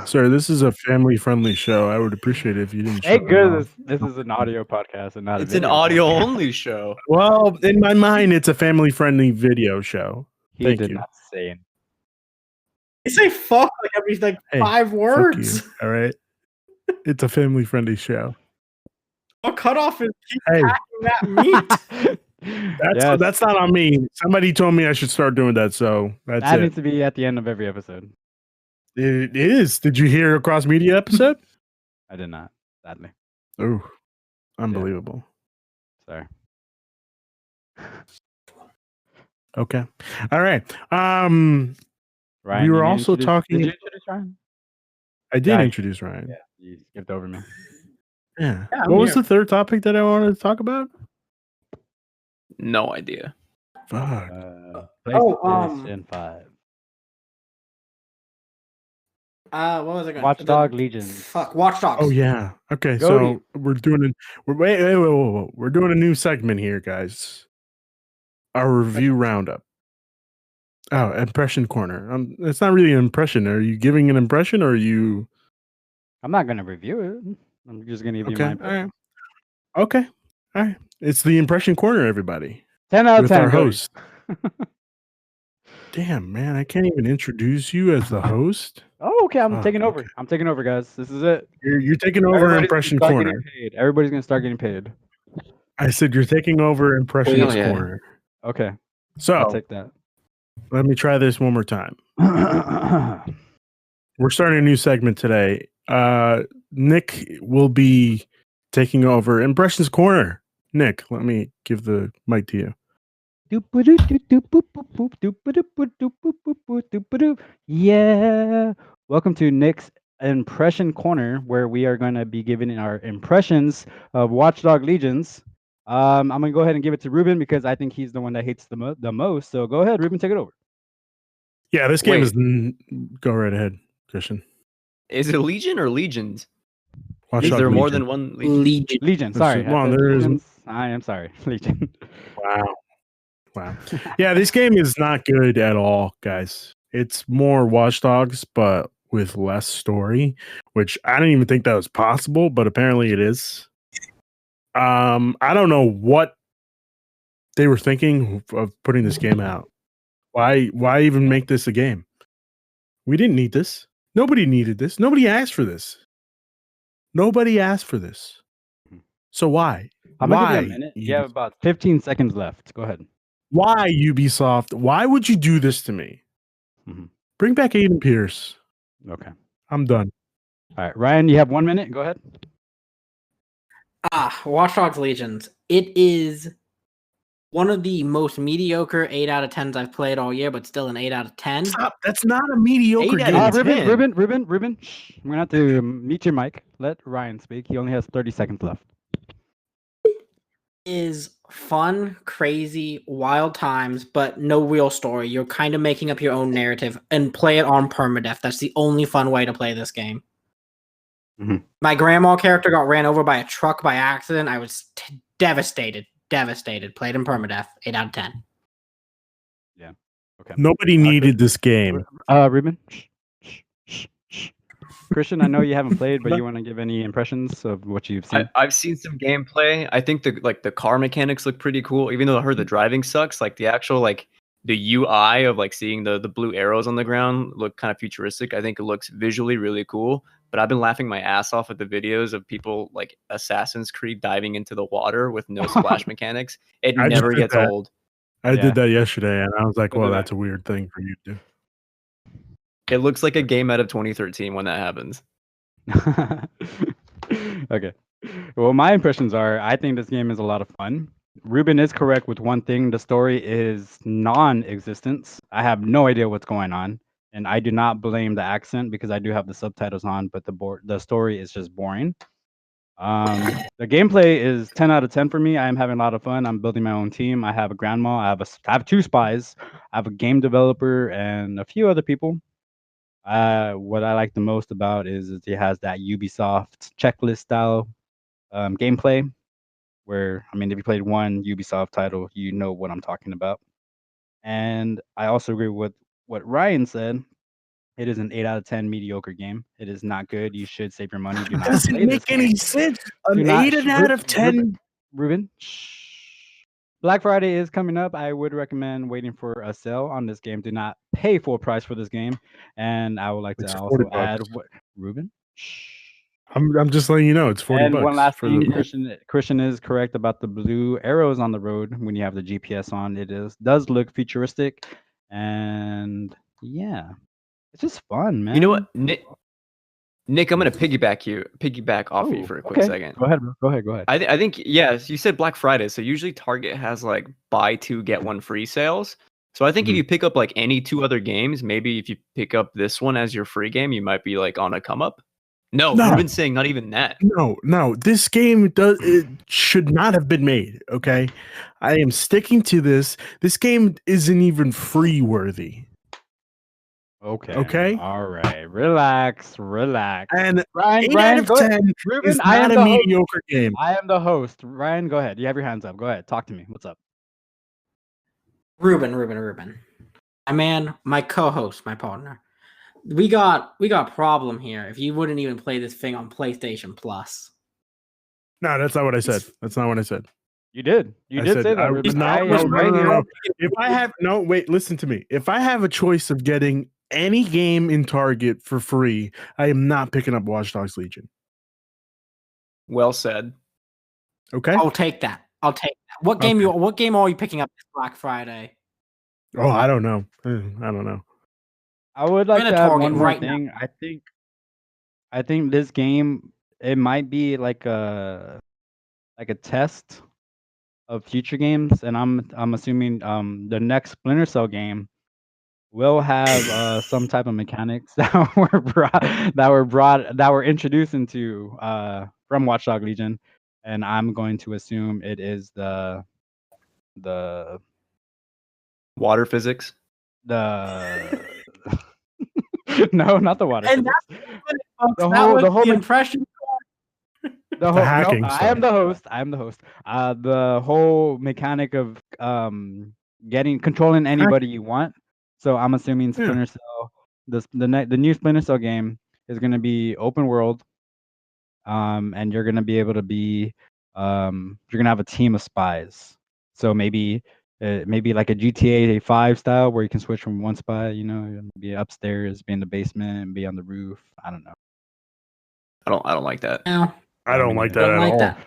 Sir, this is a family-friendly show. I would appreciate it if you didn't.
Thank
shut me off.
goodness this is an audio podcast and not a
It's an
video
audio
podcast.
only show.
Well, in my mind, it's a family-friendly video show.
He
Thank
did
you.
not say anything.
You say fuck like every
Hey,
5
Fuck you,
words.
all right. It's a family-friendly show.
What cutoff is keep
Hey,
packing that meat?
that's not on me. Somebody told me I should start doing that, so that's
that
it.
needs to be at the end of every episode.
It is. Did you hear a cross media episode?
I did not, sadly.
Oh, unbelievable.
Sorry.
Okay. All right.
Ryan,
We
you
were
need to
also
introduce-
talking.
Did you introduce Ryan?
I did
Yeah.
introduce Ryan.
Yeah, you skipped over me.
Yeah.
Yeah, I'm
What was
here.
the third topic that I wanted to talk about?
No idea.
Fuck.
PlayStation 5.
What was it going?
Watchdog Legions.
Fuck, Watch Dogs.
Oh yeah. Okay.
Go
So we're doing wait. We're doing a new segment here, guys. Our review roundup. Oh, impression corner. It's not really an impression. Are you giving an impression, or are you?
I'm not going to review it. I'm just going to give you
Okay.
my
All
impression.
right. Okay. All right. It's the impression corner, everybody.
10 out of
With
10.
our
Cody.
host. Damn, man, I can't even introduce you as the host.
Oh, okay. I'm
Fuck,
taking over.
okay.
I'm taking over, guys. This is it.
You're taking over
Everybody's
impression
gonna start
corner.
getting paid. Everybody's going to start getting paid.
I said you're taking over impressions
Hell yeah.
corner.
Okay. I'll
So
take that.
let me try this one more time. We're starting a new segment today. Nick will be taking over impressions corner. Nick, let me give the mic to you.
Yeah. Welcome to Nick's Impression Corner, where we are going to be giving our impressions of Watchdog Legions. I'm going to go ahead and give it to Ruben because I think he's the one that hates the most. So go ahead, Ruben, take it over.
Yeah, this game
Wait.
is. Go right ahead, Christian.
Is it Legion or Legions?
Watch
Is
Dog
there more
Legion.
than one Legion?
Legion.
Legion,
There's-
sorry.
well,
I said
there is-
Legions. I am sorry. Legion.
Wow. Yeah, this game is not good at all, guys. It's more Watch Dogs, but with less story, which I didn't even think that was possible, but apparently it is. I don't know what they were thinking of putting this game out. Why even make this a game? We didn't need this. Nobody needed this. Nobody asked for this. Nobody asked for this. So why?
I'm going to
Why?
give you a minute. You have about 15 seconds left. Go ahead.
Why, Ubisoft? Why would you do this to me?
Mhm.
Bring back Aiden Pierce.
Okay.
I'm done.
All right. Ryan, you have 1 minute. Go ahead.
Watch Dogs Legions. It is one of the most mediocre 8 out of 10s I've played all year, but still an 8 out of 10.
Stop. That's not a mediocre
8 out
game.
of 10.
Ruben. Shh. We're gonna have to mute your mic. Let Ryan speak. He only has 30 seconds left.
Is fun, crazy, wild times, but no real story. You're kind of making up your own narrative and play it on permadeath. That's the only fun way to play this game.
Mhm.
My grandma character got ran over by a truck by accident. I was devastated. Played in permadeath. 8 out of 10.
Okay.
Nobody needed this game.
Ruben. Shh. Christian, I know you haven't played, but you want to give any impressions of what you've seen?
I've seen some gameplay. I think the car mechanics look pretty cool. Even though I heard the driving sucks, like the actual the UI of seeing the blue arrows on the ground look kind of futuristic. I think it looks visually really cool. But I've been laughing my ass off at the videos of people like Assassin's Creed diving into the water with no splash mechanics. It
I just
never
did
gets
that.
old.
I did that yesterday, and I was like,
So
well,
did I.
that's a weird thing for you to do.
It looks like a game out of 2013 when that happens.
Okay. Well, my impressions are I think this game is a lot of fun. Ruben is correct with one thing. The story is non-existence. I have no idea what's going on. And I do not blame the accent because I do have the subtitles on, but the story is just boring. The gameplay is 10 out of 10 for me. I am having a lot of fun. I'm building my own team. I have a grandma. I have 2 spies. I have a game developer and a few other people. What I like the most about is it has that Ubisoft checklist style gameplay. Where if you played one Ubisoft title, you know what I'm talking about. And I also agree with what Ryan said. It is an 8 out of 10 mediocre game. It is not good. You should save your money. Do not
Doesn't
play this
make any
game.
sense.
Do
An
not-
8 out of 10.
Ruben, shh. Black Friday is coming up. I would recommend waiting for a sale on this game. Do not pay full price for this game. And I would like
It's
to
40
also add
bucks.
Ruben. Shh.
I'm just letting you know it's 40
And
bucks.
one last
for
thing,
the
Christian is correct about the blue arrows on the road when you have the GPS on. It does look futuristic, and yeah, it's just fun, man.
You know what, Nick, I'm gonna piggyback off you for a quick second.
Go ahead, bro. Go ahead.
I think yes, you said Black Friday, so usually Target has buy 2 get 1 free sales. So I think if you pick up any 2 other games, maybe if you pick up this one as your free game, you might be on a come up. No,
No.
you've been saying not even that.
No. This game should not have been made. Okay, I am sticking to this. This game isn't even free worthy. Okay.
All right. Relax.
And
Ryan,
8 out of
go ahead.
10
Ruben,
is
I am
not a
the host.
mediocre game.
I am the host. Ryan, go ahead. You have your hands up. Go ahead. Talk to me. What's up?
Ruben. My man, my co-host, my partner. We got problem here if you wouldn't even play this thing on PlayStation Plus.
No, that's not what I said. That's not what I said.
You did. You
I
did
said
say that,
I-
Ruben.
no,
I
no,
am
no,
right
no,
here.
no. If I have listen to me. If I have a choice of getting any game in Target for free, I am not picking up Watch Dogs Legion.
Well said.
Okay.
I'll take that. What game are you picking up this Black Friday?
Oh, I don't know. I don't know.
I would like
I'm
to
gonna
add
target
one more
right now.
thing. I think this game it might be like a test of future games, and I'm assuming the next Splinter Cell game will have some type of mechanics that were introduced into from Watch Dogs Legion, and I'm going to assume it is the
Water physics.
no, not the water.
And
physics.
The
whole
the impression.
The
hacking
I am
stuff.
the host. The whole mechanic of controlling anybody you want. So I'm assuming Splinter Cell, the new Splinter Cell game is going to be open world, and you're going to be able to be you're going to have a team of spies. So maybe like a GTA 5 style where you can switch from one spy, be upstairs, be in the basement, be on the roof. I don't know.
I don't like that.
No,
I don't like that
don't
at
like
all.
that.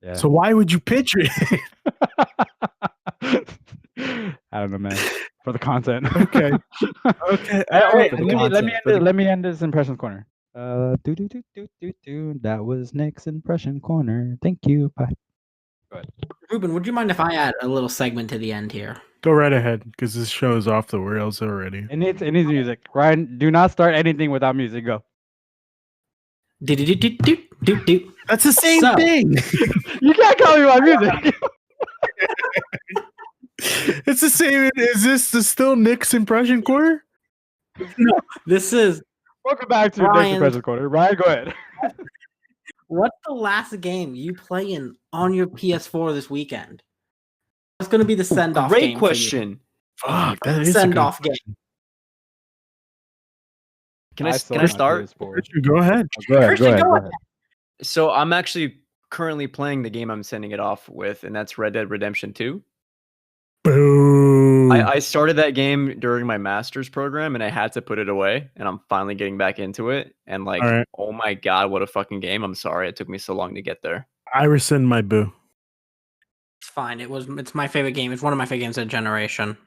Yeah.
So why would you pitch it?
I don't know, man. For the content.
Okay. Okay.
Wait,
For the
let
content,
me end this impressions corner. That was Nick's impression corner. Thank you. Bye.
Ruben, would you mind if I add a little segment to the end here?
Go right ahead, because this show is off the rails already.
It needs music. Ryan, do not start anything without music. Go.
Do-do-do-do-do-do-do.
That's the same
So-
thing.
You can't call me my music.
It's the same. Is this still Nick's impression corner?
This is
Welcome back to Nick's
Ryan's-
impression corner. Ryan, go ahead.
what's the last game you playing on your PS4 this weekend? What's going to be the send-off
Great
game for you?
question.
Fuck, that is a
Send
good
off game.
question.
Can I
sold
can I
my
start?
PS4.
Richard, go ahead.
Go ahead.
Christian, go ahead.
So I'm actually currently playing the game I'm sending it off with, and that's Red Dead Redemption 2.
Boom.
I started that game during my master's program, and I had to put it away, and I'm finally getting back into it. And like,
Alright.
oh my god, what a fucking game! I'm sorry it took me so long to get there.
I rescind my boo.
It's fine. It's my favorite game. It's one of my favorite games of the generation.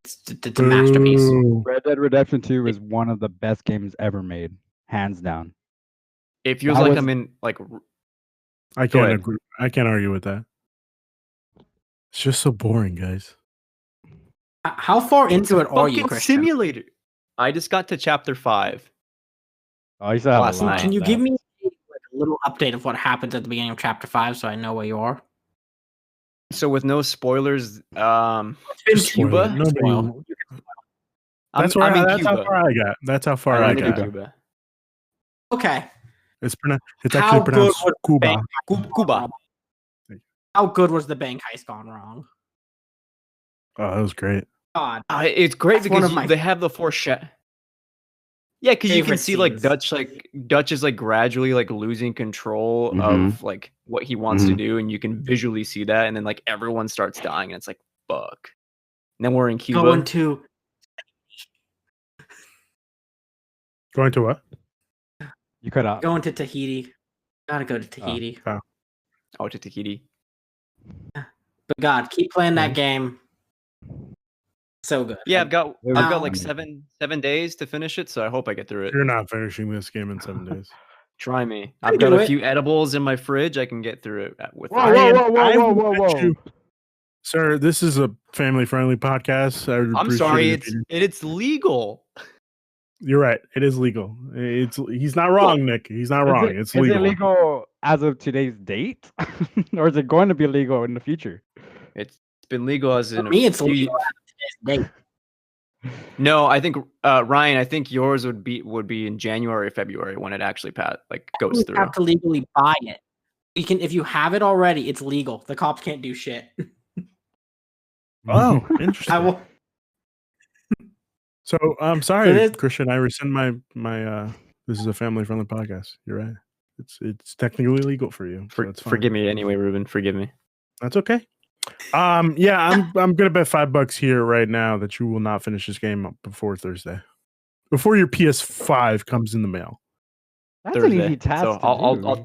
It's a masterpiece.
Boo.
Red Dead Redemption 2 is one of the best games ever made, hands down.
It feels
That
like
was-
I'm in like
I
Go
can't
ahead.
agree. I can't argue with that. It's just so boring, guys.
How far into it are you,
fucking
Christian?
simulator. I just got to chapter 5.
Oh, you still have
Last
a lot.
night.
Can you
left.
give me like, a little update of what happens at the beginning of chapter 5 so I know where you are?
So with no spoilers,
It's been
Just spoil
Cuba?
it. Nobody-
Spoil.
That's
I'm in
that's how
Cuba.
far I got. That's how far I
I'm in
got.
Cuba.
Okay.
It's it's
How
actually
good
pronounced
was
Cuba.
Bank-
Cuba.
How good was the bank heist gone wrong?
Oh, that was great.
God.
It's great
That's one
because
of my
they have the Yeah, because you can
favorite
see like
scenes.
Dutch is like gradually like losing control
Mhm.
of like what he wants to
Mhm.
do, and you can visually see that, and then like everyone starts dying, and it's like fuck. And then we're in Cuba.
Going to
Going to what?
You cut out.
going to Tahiti. Gotta go to Tahiti.
Oh, to Tahiti.
But God, keep playing that game. So good.
Yeah, I've got
It
I've got
was
like
amazing.
seven days to finish it, so I hope I get through it.
You're not finishing this game in 7 days.
Try me.
I
I've got
do
a
it.
few edibles in my fridge. I can get through it with.
Whoa,
I
whoa,
am-
whoa, whoa,
I
whoa,
will
whoa,
bet
whoa.
you- Sir, this is a family-friendly podcast. I would
I'm
appreciate
sorry,
it if
it's legal.
you're right. It is legal. He's not wrong, Nick. He's not wrong. It's
Is
legal.
it legal as of today's date? Or is it going to be legal in the future?
It's been legal as
For
in a
me, it's
few-
legal as of today's date.
No, I think Ryan. I think yours would be in January or February when it actually goes
You
through.
have to legally buy it. You can, if you have it already, it's legal. The cops can't do shit.
Oh, interesting.
I will.
So I'm sorry,
It is-
Christian. I rescind my. This is a family-friendly podcast. You're right. It's technically legal for you. So it's fine.
Forgive me anyway, Ruben. Forgive me.
That's okay. Yeah, I'm gonna bet $5 here right now that you will not finish this game up before Thursday, before your PS5 comes in the mail.
That's
Thursday.
an easy task.
So
to
I'll
do.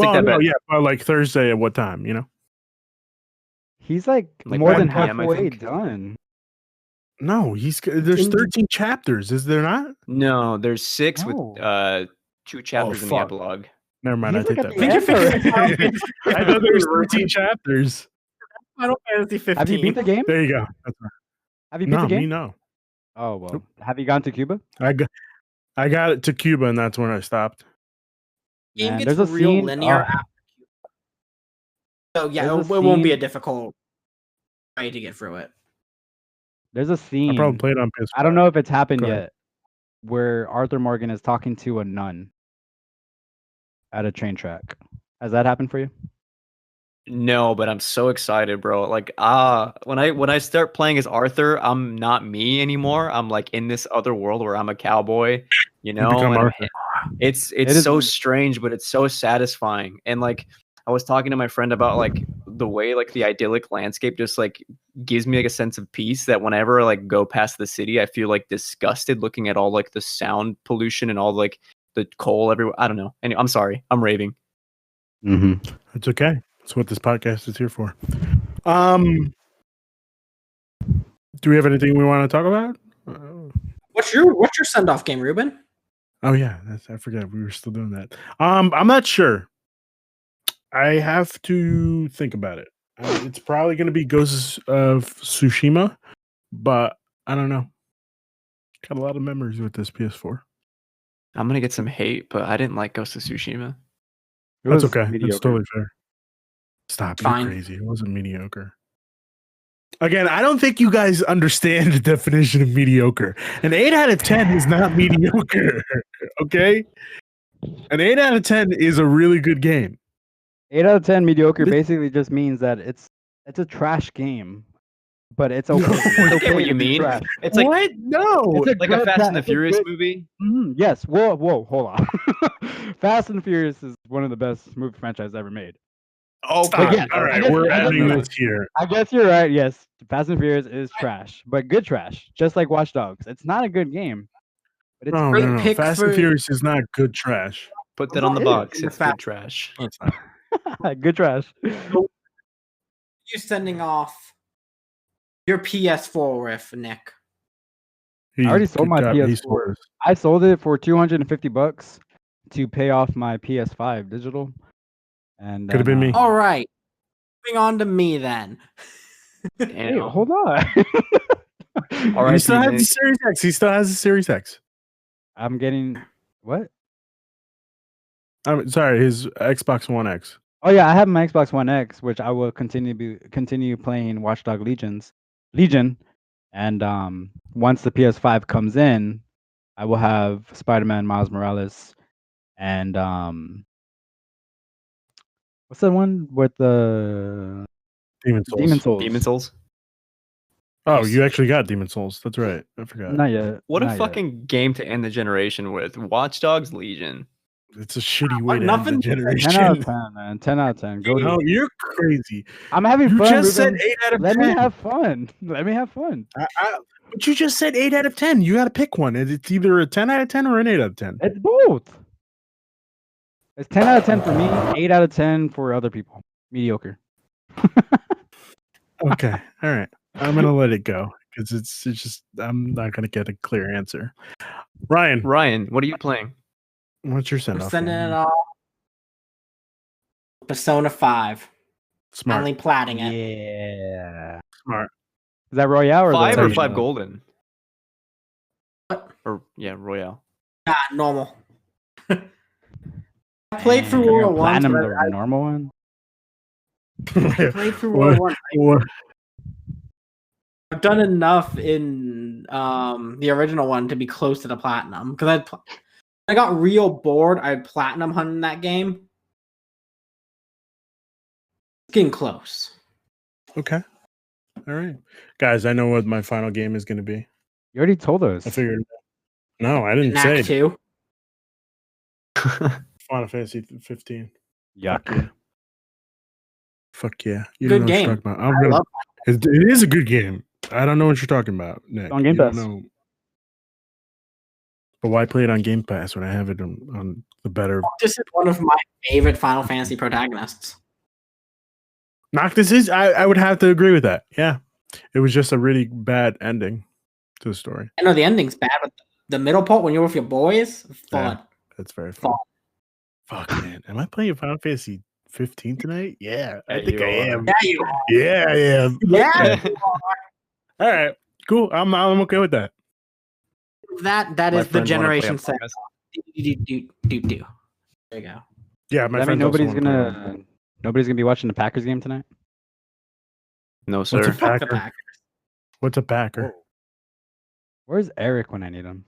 take that bet.
Yeah, but like Thursday at what time? You know?
He's like
Like
more
1
than
PM, I
halfway
think.
done.
No, there's
In-
13 chapters. Is there not?
No, there's 6
No.
with 2 chapters in the
fuck.
epilogue.
Never mind.
He's
I take
like
that.
at the
back.
end
I thought there was 13 chapters.
Final Fantasy 15.
Have you beat the game?
There you go. That's right.
Have you beat
No,
the game?
me no.
Oh well.
Nope.
Have you gone to Cuba?
I got it to Cuba, and that's when I stopped.
Game
Man,
gets
there's a
real
scene-
linear.
oh.
after So yeah,
There's
it
a
won't be a
scene-
difficult way to get through it.
There's a
I
scene.
probably played on PS5.
I don't know if it's happened
Go
yet,
ahead.
where Arthur Morgan is talking to a nun at a train track. Has that happened for you?
No, but I'm so excited, bro. Like when I start playing as Arthur, I'm not me anymore. I'm like in this other world where I'm a cowboy, you know.
become
and
Arthur.
It's
is-
so strange, but it's so satisfying. And like I was talking to my friend about like the way like the idyllic landscape just like gives me like a sense of peace that whenever I like go past the city, I feel like disgusted looking at all like the sound pollution and all like the coal everywhere. I don't know. Anyway, I'm sorry. I'm raving.
Mm-hmm.
It's okay. That's what this podcast is here for. Do we have anything we want to talk about?
What's your send off game, Ruben?
Oh yeah, I forgot we were still doing that. I'm not sure. I have to think about it. It's probably going to be Ghost of Tsushima, but I don't know. Got a lot of memories with this PS4.
I'm gonna get some hate, but I didn't like Ghost of Tsushima.
It
That's
was
okay.
mediocre.
That's totally fair. Stop, you're
Fine.
crazy. It wasn't mediocre. Again, I don't think you guys understand the definition of mediocre. An 8 out of 10 is not mediocre. Okay? An 8 out of 10 is a really good game.
8 out of 10 mediocre
This-
basically just means that it's a trash game, but it's
No,
okay.
I
It's
get
okay
what
to
you
be
mean.
trash.
It's like
what? No.
It's a
like a
good
Fast and the
it's a
Furious
good-
movie.
Yes. Whoa, hold on. Fast and the Furious is one of the best movie franchises ever made.
Oh,
Stop.
yeah,
All
I
right,
guess-
we're
I guess
ending
you're
this here.
I guess you're right. Yes, Fast and Furious is trash, but good trash, just like Watch Dogs. It's not a good game, but it's
No,
Great
no, no.
pick
Fast
for-
and Furious is not good trash.
Put that on the
It is.
box.
In
It's
fact-
good trash.
It's not.
good trash.
You sending off your PS4 riff, Nick?
He
already sold my
he
PS4.
sold his.
I sold it for $250 to pay off my PS5 digital, and
Could've been me.
All right. Moving on to me then.
Hey,
Damn.
hold on.
All right,
He still has the
Nick.
Series X. He still has the Series X.
I'm getting what?
I'm sorry, his Xbox One X.
Oh yeah, I have my Xbox One X, which I will continue playing Watchdog Legion, and once the PS5 comes in, I will have Spider-Man Miles Morales, and what's that one with the
Demon Souls.
Demon Souls?
Demon Souls.
Oh, you actually got Demon Souls. That's right. I forgot.
Not yet.
What a
not yet.
fucking game to end the generation with. Watch Dogs Legion.
It's a shitty way to end
Nothing-
the
10
generation.
out of 10, man. 10 out of 10. Go to
No, you're crazy.
I'm having
You
fun.
just said
Ruben.
8 out of
Let
10.
me have fun. Let me have fun.
But you just said 8 out of 10. You got to pick one. It's either a 10 out of 10 or an 8 out of 10.
It's both. It's 10 out of 10 for me, 8 out of 10 for other people. Mediocre.
Okay. All right. I'm going to let it go because it's just, I'm not going to get a clear answer. Ryan,
Ryan, what are you playing?
what's your send
I'm
off?
sending it off. Persona 5.
Smart.
Finally platting it.
Yeah.
Smart.
Is that Royale or
Five
the,
or
the-
five golden?
What?
Or yeah, Royale.
Ah, normal. I played through
You're
Royal
gonna
1.
platinum
but
the normal one?
I played through
What-
Royal 1.
What?
I've done enough in the original one to be close to the platinum because I got real bored. I platinum hunting that game. It's getting close.
Okay. All right. Guys, I know what my final game is going to be.
You already told us.
I figured. No, I didn't
Knack
say
2.
Final Fantasy 15.
Yuck.
Fuck yeah. You
Good
know
game.
what you're talking about.
I love
It is a good game. I don't know what you're talking about, Nick.
on Game
You don't
Pass.
know. But why play it on Game Pass when I have it on the better?
This is one of my favorite Final Fantasy protagonists.
Noctis is. I would have to agree with that. Yeah, it was just a really bad ending to the story.
I know the ending's bad, but the middle part when you're with your boys, fun.
That's very fun. Fuck man, am I playing Final Fantasy 15 tonight? Yeah, I
Yeah,
think
you
I
are.
am.
Yeah, you are.
Yeah, I am.
Yeah.
All right, cool. I'm okay with that.
That
My
is the
friend wanna play
generation
Among
set.
Us.
Do. There you go.
Yeah, my
Does that mean
friends also
nobody's
wanna play it.
nobody's gonna be watching the Packers game tonight?
No,
What's a
sir.
Fuck the
Packer?
Packers.
What's a Packer?
Where's Eric when I need him?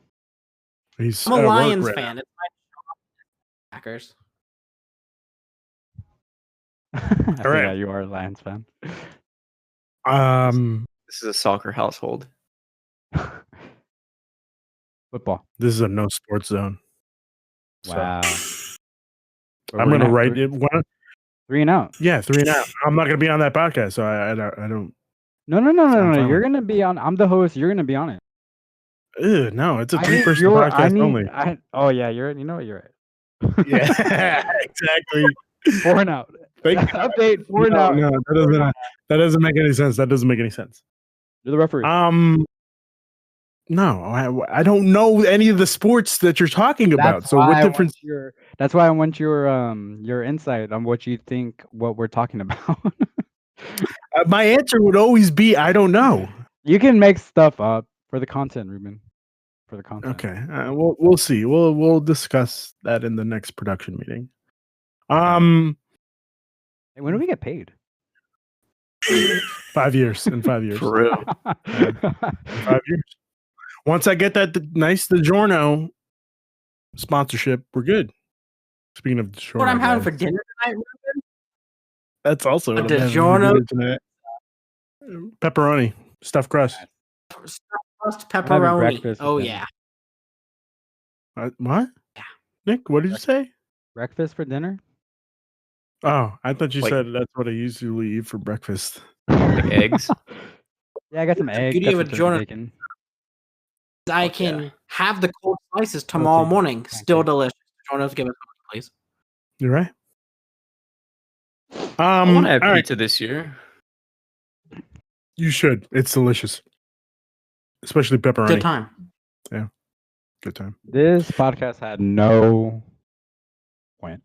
He's
I'm a
at work
Lions
right
fan. It's my Packers.
I
All
forgot
right.
you are a Lions fan.
now.
This is a soccer household.
Football.
This is a no sports zone. So,
Wow.
I'm gonna write it.
3 and out.
Yeah, 3 and out. I'm not gonna be on that podcast, so I don't.
No.
I'm fine
You're
with
gonna be on. I'm the host. You're gonna be on it.
Ugh, no, it's a
I need
3-person
your- I
podcast
need-
only.
Oh yeah, you're. You know what? You're right.
Yeah, exactly.
4 and out.
Thank you.
Update. 4 and
No,
out.
no, that doesn't make any sense. That doesn't make any sense.
You're the referee.
No, I don't know any of the sports that you're talking about.
That's
So
why
what
I want
difference?
That's why I want your insight on what you think what we're talking about.
My answer would always be I don't know.
You can make stuff up for the content, Ruben. For the content.
Okay, we'll see. We'll discuss that in the next production meeting.
Hey, when do we get paid?
5 years. In 5 years.
For real.
In 5 years. Once I get that nice DiGiorno sponsorship, we're good. Speaking of DiGiorno,
What I'm having for
guys,
dinner tonight, Ruben?
that's also
A
what I'm having for
DiGiorno?
dinner tonight. Pepperoni, stuffed crust.
Stuffed crust
having
pepperoni.
breakfast with
Oh
dinner.
yeah.
What?
Yeah.
Nick, what did you say?
Breakfast for dinner?
Oh, I thought you
Like-
said that's what I usually eat for breakfast.
Like eggs.
Yeah, I got some eggs.
beauty
Got
of
some
a
turkey
DiGiorno-
bacon.
I
Fuck yeah.
can have the cold slices tomorrow
Protein.
morning. Still
Okay.
delicious. DiGiorno's give us money, please.
You're right.
I want to have
all right.
pizza this year.
You should. It's delicious, especially pepperoni.
Good time.
Good time.
This podcast had no point.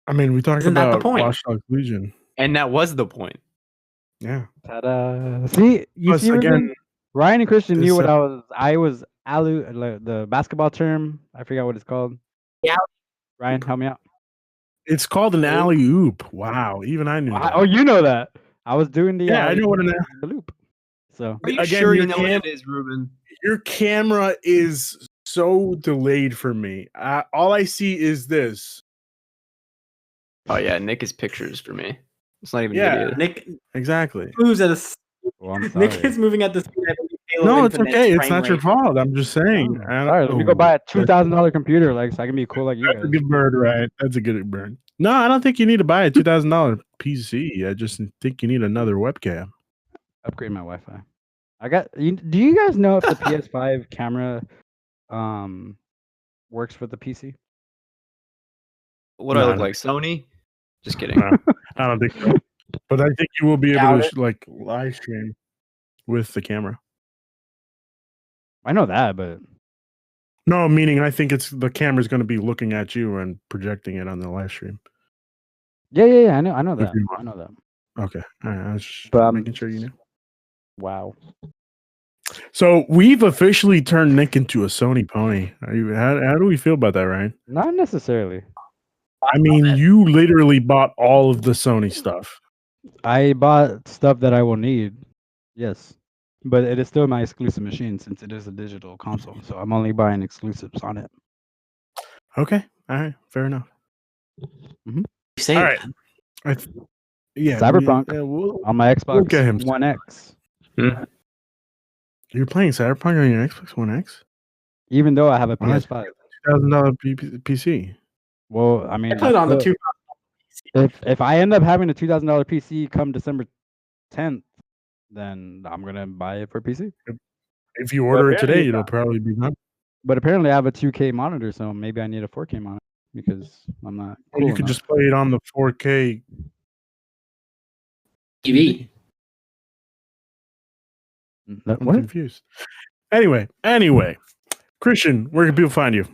I mean, we talked
Isn't that the
about
point?
Watch Dogs Legion.
And that was the point.
Yeah.
Ta-da. See, you
Plus,
see, Ruben?
again,
Ryan and Christian knew
this,
what I was the basketball term. I forgot what it's called.
Yeah.
Ryan, help me out.
it's called an alley oop. Wow. Even I knew that.
Oh, you know that. I was doing the
Yeah, I know what an
the loop. So
Are you
Again,
sure
you
you know what
can't-
it is, Ruben?
Your camera is so delayed for me. All I see is this.
Oh yeah, Nick is pictures for me. It's not even
Yeah.
video.
Nick
Exactly.
moves at a
well, I'm
Nick
sorry.
is moving at the speed I believe Halo
No, it's
Infinite's
okay. It's
frame
not your
rate.
fault. I'm just saying.
Oh, sorry, let me go buy a $2,000 computer, like so I can be cool like you
That's a
guys.
good bird, right? That's a good bird. No, I don't think you need to buy a $2,000 PC. I just think you need another webcam.
Upgrade my Wi-Fi. Do you guys know if the PS5 camera works for the PC?
What do I
No,
look
no.
like? Sony? Just kidding.
No, I don't think so. But I think you will be able
Doubt
to
it.
like live stream with the camera.
I know that, but
No, meaning I think it's the camera's going to be looking at you and projecting it on the live stream.
yeah. I know
If
that.
you
I
want.
know that.
Okay, all right. I was just
But,
making sure you knew.
Wow.
So we've officially turned Nick into a Sony pony. How do we feel about that, Ryan?
Not necessarily.
I mean, you literally bought all of the Sony stuff.
I bought stuff that I will need. Yes. But it is still my exclusive machine since it is a digital console. So I'm only buying exclusives on it.
Okay, all right, fair enough.
You say
All right.
that.
Yeah,
Cyberpunk.
we'll
On my Xbox
get him.
One X.
You're playing Cyberpunk on your Xbox One X?
Even though I have a
Why not?
PS5.
$2,000 PC.
Well, I mean,
I put it on the
still-
two.
if I end up having a $2,000 PC come December 10th, then I'm gonna buy it for PC.
If you order it
apparently
today,
it's
it'll
not.
probably be done.
But apparently, I have a 2K monitor, so maybe I need a 4K monitor because I'm not.
Or you
cool
could
enough.
just play it on the 4K.
TV.
That-
I'm
what?
confused. Anyway, Christian, where can people find you?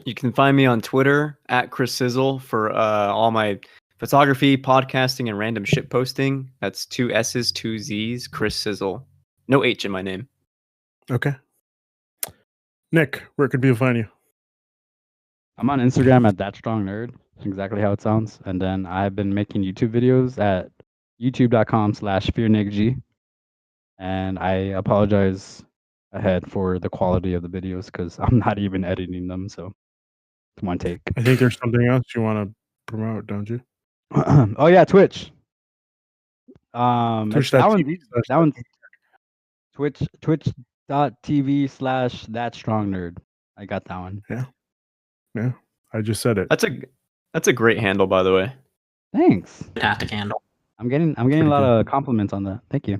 You can find me on Twitter at Chris Sizzle for all my photography, podcasting, and random shit posting. That's 2 S's, 2 Z's, Chris Sizzle. No H in my name.
Okay. Nick, where can people find you?
I'm on Instagram at That Strong Nerd, exactly how it sounds. And then I've been making YouTube videos at youtube.com/FearNickG. And I apologize ahead for the quality of the videos because I'm not even editing them. So it's one take.
I think there's something else you want to promote, don't you?
Oh yeah, Twitch. It's that one.
Twitch.tv/.
That one's twitch.tv/That Strong Nerd. I got that one.
Yeah, I just said it.
That's a great handle, by the way.
Thanks.
Fantastic handle.
I'm getting
Pretty
a lot
good.
of compliments on that. Thank you.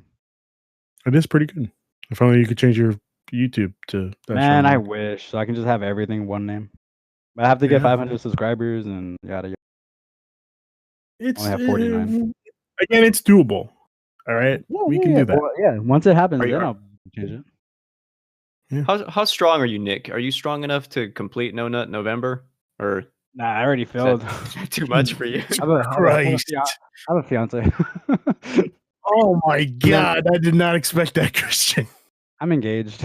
It is pretty good. If only you could change your YouTube to that.
Man, I
channel.
wish so I can just have everything one name. But I have to get
Yeah.
500 subscribers and yada yada.
It's
only have 49.
Again, it's doable. All right,
Yeah,
we
yeah,
can
yeah.
do that.
Well, yeah, once it happens,
Are you-
then I'll change it.
How strong are you, Nick? Are you strong enough to complete No Nut November, or
Nah, I already
is
failed.
that too much for you?
Christ.
I have a fiance.
Oh my God, I did not expect that, Christian.
I'm engaged.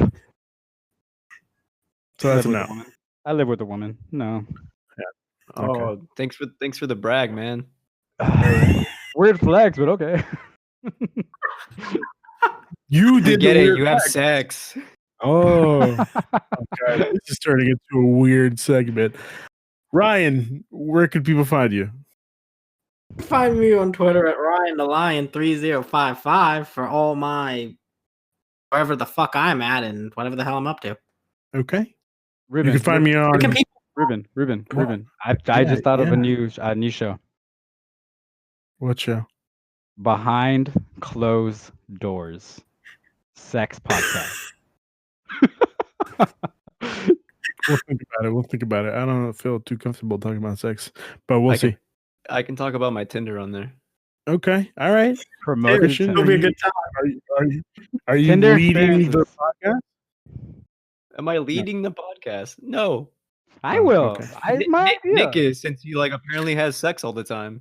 So that's
I
a
live with
no.
a woman. I live with a woman. No.
Okay.
Oh, thanks for the brag, man.
Weird flex, but okay.
You
We
did
get
the
it.
weird
You have
flex.
sex.
Oh, okay. This is turning into a weird segment. Ryan, where can people find you?
Find me on Twitter at Ryan the Lion 3055 for all my wherever the fuck I'm at and whatever the hell I'm up to.
Okay.
Ruben,
You can find me on.
Where can people
Ruben.
What?
I
Yeah,
just thought of
yeah.
a new show.
What show?
Behind Closed Doors. Sex podcast.
We'll think about it. I don't feel too comfortable talking about sex, but we'll
I
see.
can- I can talk about my Tinder on there.
Okay. All right.
Promoted
Christian,
It'll be a good time.
Are you
Tinder
leading the
experiences.
podcast?
Am I leading the podcast? No.
I
Oh,
will.
okay.
Nick is, since he apparently has sex all the time.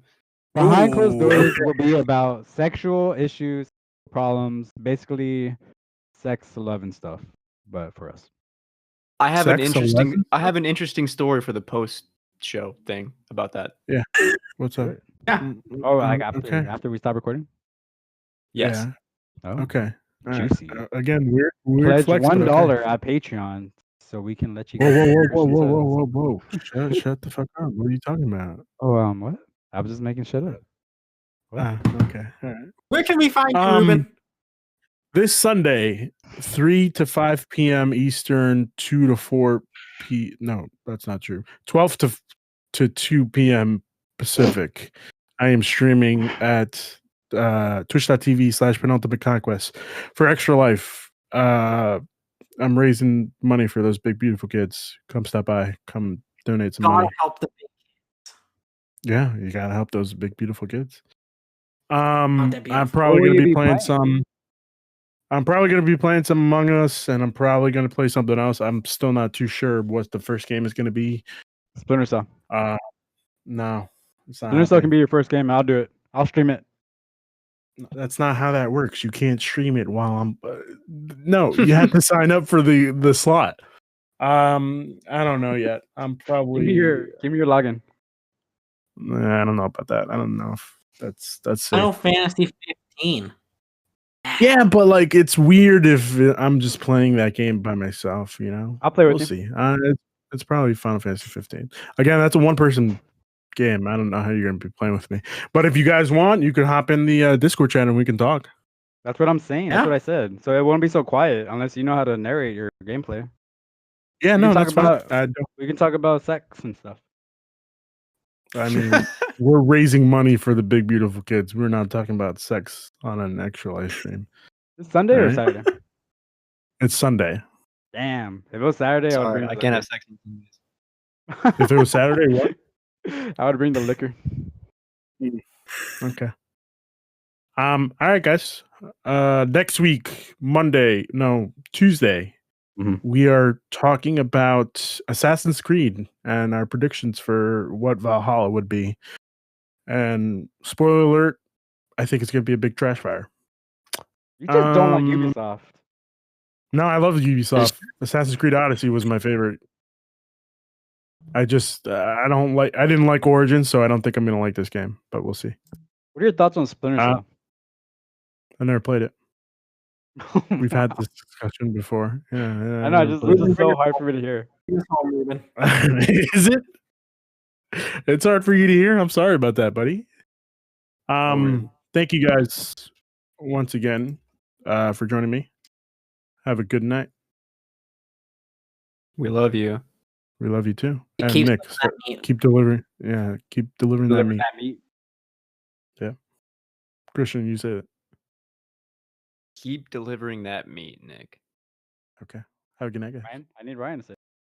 Behind Closed
Ooh,
Doors
okay.
will be about sexual issues, problems, basically sex, love, and stuff. But for us.
I have
Sex, 11?
an interesting story for the post show thing about that.
What's up?
Yeah.
Oh, like after
Okay.
after we stop recording?
Yes.
Yeah.
Oh.
Okay. All right.
Juicy.
Again, weird
Pledge
flex. but
$1
okay.
at Patreon so we can let you
Whoa,
guys.
whoa, whoa,
see
whoa,
Christian
whoa,
says.
whoa, whoa! Shut the fuck up! What are you talking about?
Oh, what? I was just making shit up. What?
Okay. All right.
Where can we find you, Ruben?
This Sunday, 3 to 5 p.m. Eastern, 2 to 4 p. No, that's not true. 12 to 2 p.m. Pacific. I am streaming at twitch.tv/penultimate conquest for Extra Life. I'm raising money for those big beautiful kids. Come stop by. Come donate some money.
God help the big kids.
Yeah, you gotta help those big beautiful kids.
they're
I'm
beautiful.
probably
What will
gonna
you
be
be
playing
playing?
some. I'm probably gonna be playing some Among Us, and I'm probably gonna play something else. I'm still not too sure what the first game is gonna be.
Splinter Cell.
No, it's not.
Splinter Cell can
happening.
be your first game. I'll do it. I'll stream it.
That's not how that works. You can't stream it while I'm. No, you have to sign up for the slot. I don't know yet. I'm probably.
Give me your login.
I don't know about that. I don't know if that's safe.
Final Fantasy 15.
Yeah, but like it's weird if I'm just playing that game by myself. You know,
I'll play with
we'll
you.
see. It's probably Final Fantasy 15. Again, that's a one-person game. I don't know how you're gonna be playing with me, but if you guys want, you can hop in the Discord chat and we can talk.
That's what I'm saying.
Yeah.
That's what I said. So it won't be so quiet unless you know how to narrate your gameplay.
Yeah,
We
no,
can
that's
talk
fine.
We can talk about sex and stuff.
I mean, we're raising money for the big beautiful kids. We're not talking about sex on an Extra Life stream.
It's Sunday or
Alright.
Saturday?
It's Sunday.
Damn. If it was Saturday, I would
Sorry,
bring
I
the
can't have
liquor.
sex on Sundays.
If it was Saturday, what?
I would bring the liquor.
Okay. All right, guys. Next week, Tuesday,
Mhm.
we are talking about Assassin's Creed and our predictions for what Valhalla would be. And spoiler alert, I think it's going to be a big trash fire.
You just don't like
Um,
Ubisoft.
No, I love Ubisoft. Assassin's Creed Odyssey was my favorite. I just I didn't like Origins, so I don't think I'm going to like this game, but we'll see.
What are your thoughts on Splinter Cell?
I never played it. We've had this discussion before. Yeah,
I know.
never played
It's just so hard for me to hear.
Ruben.
it. Is it? It's hard for you to hear. I'm sorry about that, buddy. Thank you guys once again for joining me. Have a good night.
We love you.
We love you too. And
Keep
Nick, keep delivering. Yeah, keep delivering that meat.
meat.
Christian, you say it.
Keep delivering that meat, Nick.
Okay. Have a good night, guys.
Ryan, I need Ryan to say.